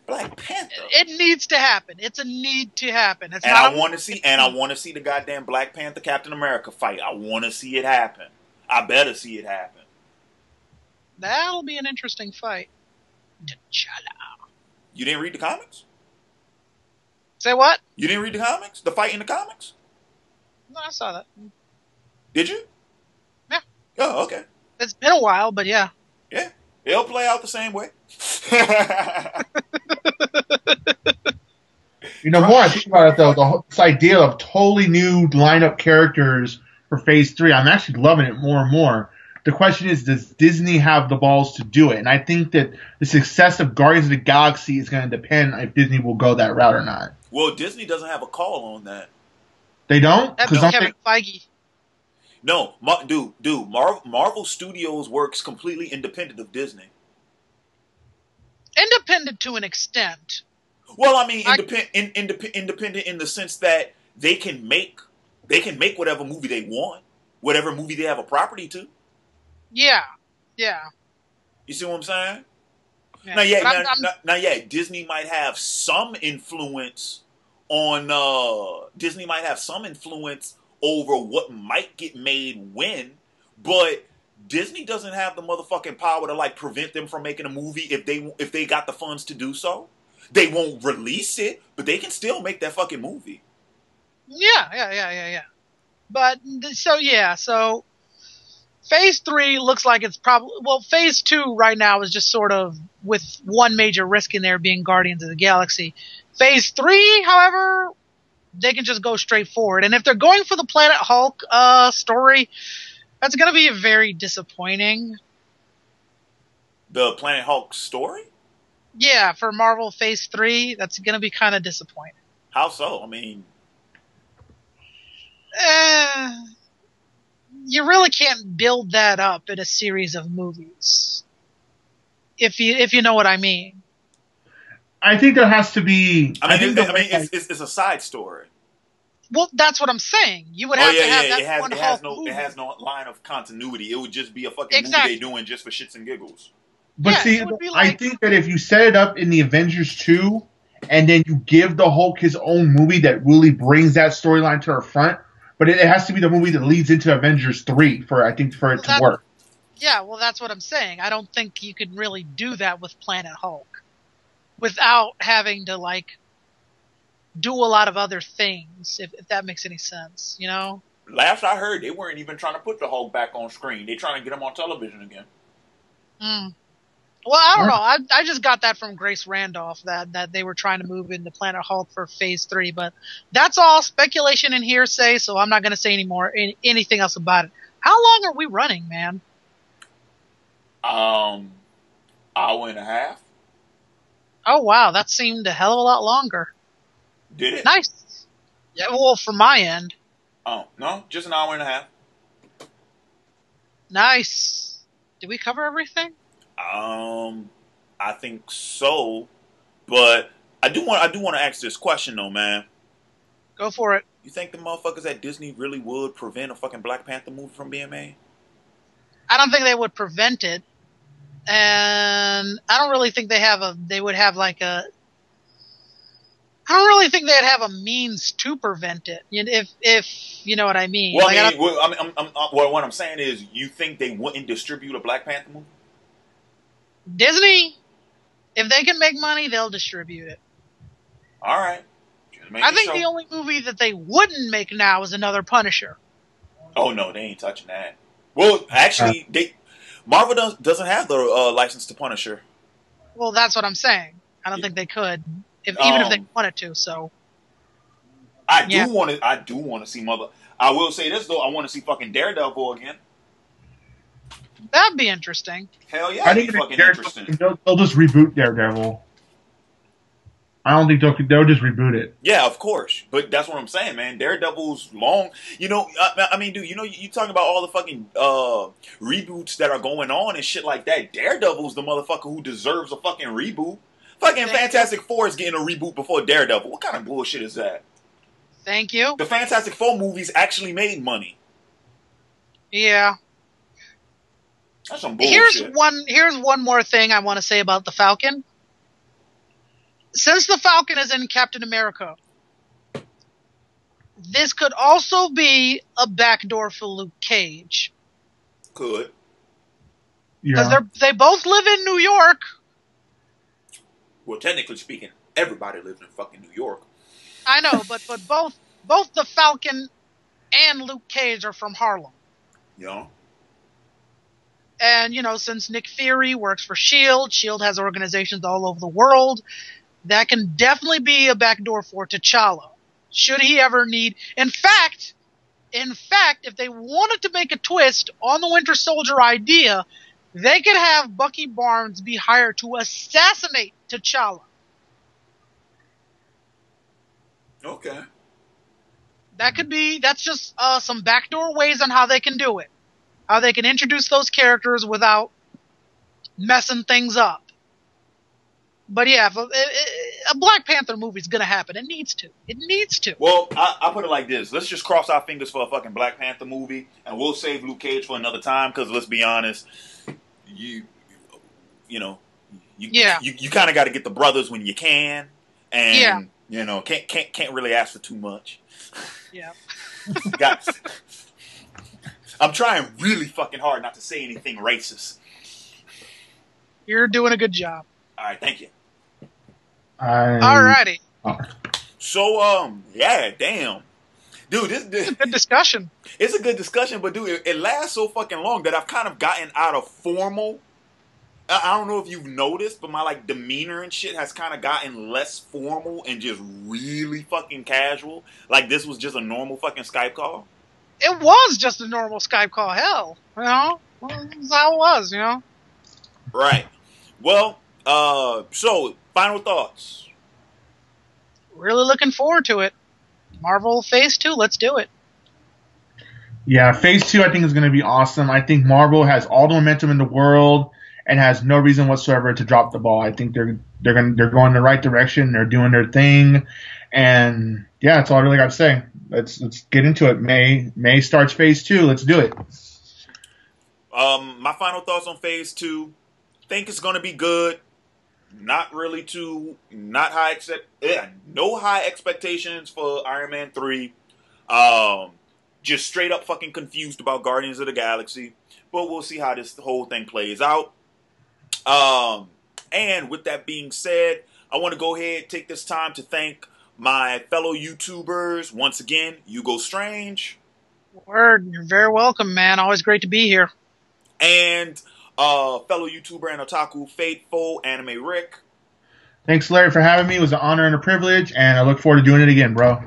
Black Panther. It needs to happen. It's a need to happen. I want to see the goddamn Black Panther Captain America fight. I want to see it happen. I better see it happen. That'll be an interesting fight. T'Challa. You didn't read the comics? Say what? You didn't read the comics? The fight in the comics? No, I saw that. Did you? Yeah. Oh, okay. It's been a while, but yeah. Yeah. It'll play out the same way. More I think about it, though, this idea of totally new lineup characters for Phase 3, I'm actually loving it more and more. The question is, does Disney have the balls to do it? And I think that the success of Guardians of the Galaxy is going to depend if Disney will go that route or not. Well, Disney doesn't have a call on that. They don't? That's Kevin Feige. No, dude. Marvel Studios works completely independent of Disney. Independent to an extent. Well, I mean, independent in the sense that they can make whatever movie they want, whatever movie they have a property to. Yeah. You see what I'm saying? Yeah. Now, Disney might have some influence on. Disney might have some influence over what might get made when, but Disney doesn't have the motherfucking power to like prevent them from making a movie if they got the funds to do so. They won't release it, but they can still make that fucking movie. Yeah. But so Phase 3 looks like it's probably Phase 2 right now is just sort of with one major risk in there being Guardians of the Galaxy. Phase 3, however, they can just go straight forward. And if they're going for the Planet Hulk story, that's going to be very disappointing. The Planet Hulk story? Yeah, for Marvel Phase 3, that's going to be kind of disappointing. How so? I mean... you really can't build that up in a series of movies. If you know what I mean. I think there has to be... it's a side story. Well, that's what I'm saying. You would have to have that one Hulk movie. It has no line of continuity. It would just be a fucking movie they're doing just for shits and giggles. But I think that if you set it up in the Avengers 2, and then you give the Hulk his own movie that really brings that storyline to the front, but it has to be the movie that leads into Avengers 3 for it to work. Yeah, well, that's what I'm saying. I don't think you could really do that with Planet Hulk without having to, like, do a lot of other things, if that makes any sense, you know? Last I heard, they weren't even trying to put the Hulk back on screen. They're trying to get him on television again. Well, I don't know. I just got that from Grace Randolph that they were trying to move into Planet Hulk for Phase 3, but that's all speculation and hearsay, so I'm not going to say anything else about it. How long are we running, man? Hour and a half. Oh, wow. That seemed a hell of a lot longer. Did it? Nice. Yeah, well, from my end. Oh, no, just an hour and a half. Nice. Did we cover everything? I think so, but I do want to ask this question though, man. Go for it. You think the motherfuckers at Disney really would prevent a fucking Black Panther movie from being made? I don't think they would prevent it, and I don't really think I don't really think they'd have a means to prevent it, if you know what I mean. Well, like, what I'm saying is, you think they wouldn't distribute a Black Panther movie? Disney, if they can make money, they'll distribute it. All right. I think the only movie that they wouldn't make now is another Punisher. Oh no, they ain't touching that. Well, actually, Marvel doesn't have the license to Punisher. Well, that's what I'm saying. I don't think they could, even if they wanted to. So, I do want to see Mother. I will say this though, I want to see fucking Daredevil again. That'd be interesting. Hell yeah, I think fucking interesting. They'll just reboot Daredevil. I don't think they'll just reboot it. Yeah, of course. But that's what I'm saying, man. Daredevil's long. You know, I mean, dude, you talking about all the fucking reboots that are going on and shit like that. Daredevil's the motherfucker who deserves a fucking reboot. Fucking Fantastic Four is getting a reboot before Daredevil. What kind of bullshit is that? Thank you. The Fantastic Four movies actually made money. Yeah. That's some bullshit. Here's one more thing I want to say about the Falcon. Since the Falcon is in Captain America, this could also be a backdoor for Luke Cage. Could. Because they both live in New York. Well, technically speaking, everybody lives in fucking New York. I know, but both the Falcon and Luke Cage are from Harlem. Yeah. And, since Nick Fury works for S.H.I.E.L.D., S.H.I.E.L.D. has organizations all over the world, that can definitely be a backdoor for T'Challa. Should he ever need... In fact, if they wanted to make a twist on the Winter Soldier idea, they could have Bucky Barnes be hired to assassinate T'Challa. Okay. That's just some backdoor ways on how they can do it. How they can introduce those characters without messing things up. But yeah, a Black Panther movie is going to happen. It needs to. It needs to. Well, I'll put it like this. Let's just cross our fingers for a fucking Black Panther movie, and we'll save Luke Cage for another time, because let's be honest, you kind of got to get the brothers when you can, and, can't really ask for too much. Yeah. I'm trying really fucking hard not to say anything racist. You're doing a good job. All right, thank you. Alrighty. So, yeah, damn. Dude, this it's a good discussion. It's a good discussion, but dude, it lasts so fucking long that I've kind of gotten out of formal. I don't know if you've noticed, but my demeanor and shit has kind of gotten less formal and just really fucking casual. Like this was just a normal fucking Skype call. It was just a normal Skype call. Hell, that's how it was, Right. Well, so final thoughts. Really looking forward to it. Marvel Phase 2, let's do it. Yeah, Phase 2 I think is going to be awesome. I think Marvel has all the momentum in the world and has no reason whatsoever to drop the ball. I think they're going the right direction. They're doing their thing, and yeah, that's all I really got to say. Let's get into it. May starts Phase 2. Let's do it. My final thoughts on Phase 2. Think it's going to be good. Not high no high expectations for Iron Man 3. just straight up fucking confused about Guardians of the Galaxy. But we'll see how this whole thing plays out. And with that being said, I want to go ahead, take this time to thank my fellow YouTubers. Once again, Ugo Strange. Word, you're very welcome, man. Always great to be here. And fellow YouTuber and otaku faithful, Animerick. Thanks, Larry, for having me. It was an honor and a privilege, and I look forward to doing it again, bro.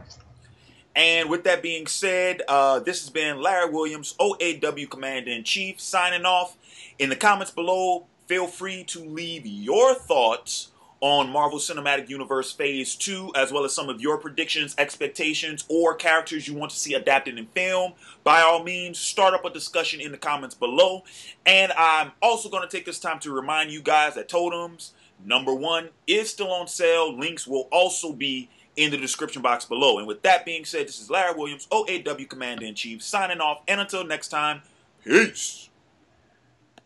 And with that being said, this has been Larry Williams, OAW Commander-in-Chief, signing off. In the comments below, feel free to leave your thoughts on Marvel Cinematic Universe Phase 2, as well as some of your predictions, expectations, or characters you want to see adapted in film. By all means, start up a discussion in the comments below. And I'm also going to take this time to remind you guys that Totems #1 is still on sale. Links will also be in the description box below. And with that being said, this is Larry Williams, OAW Commander-in-Chief, signing off. And until next time, peace.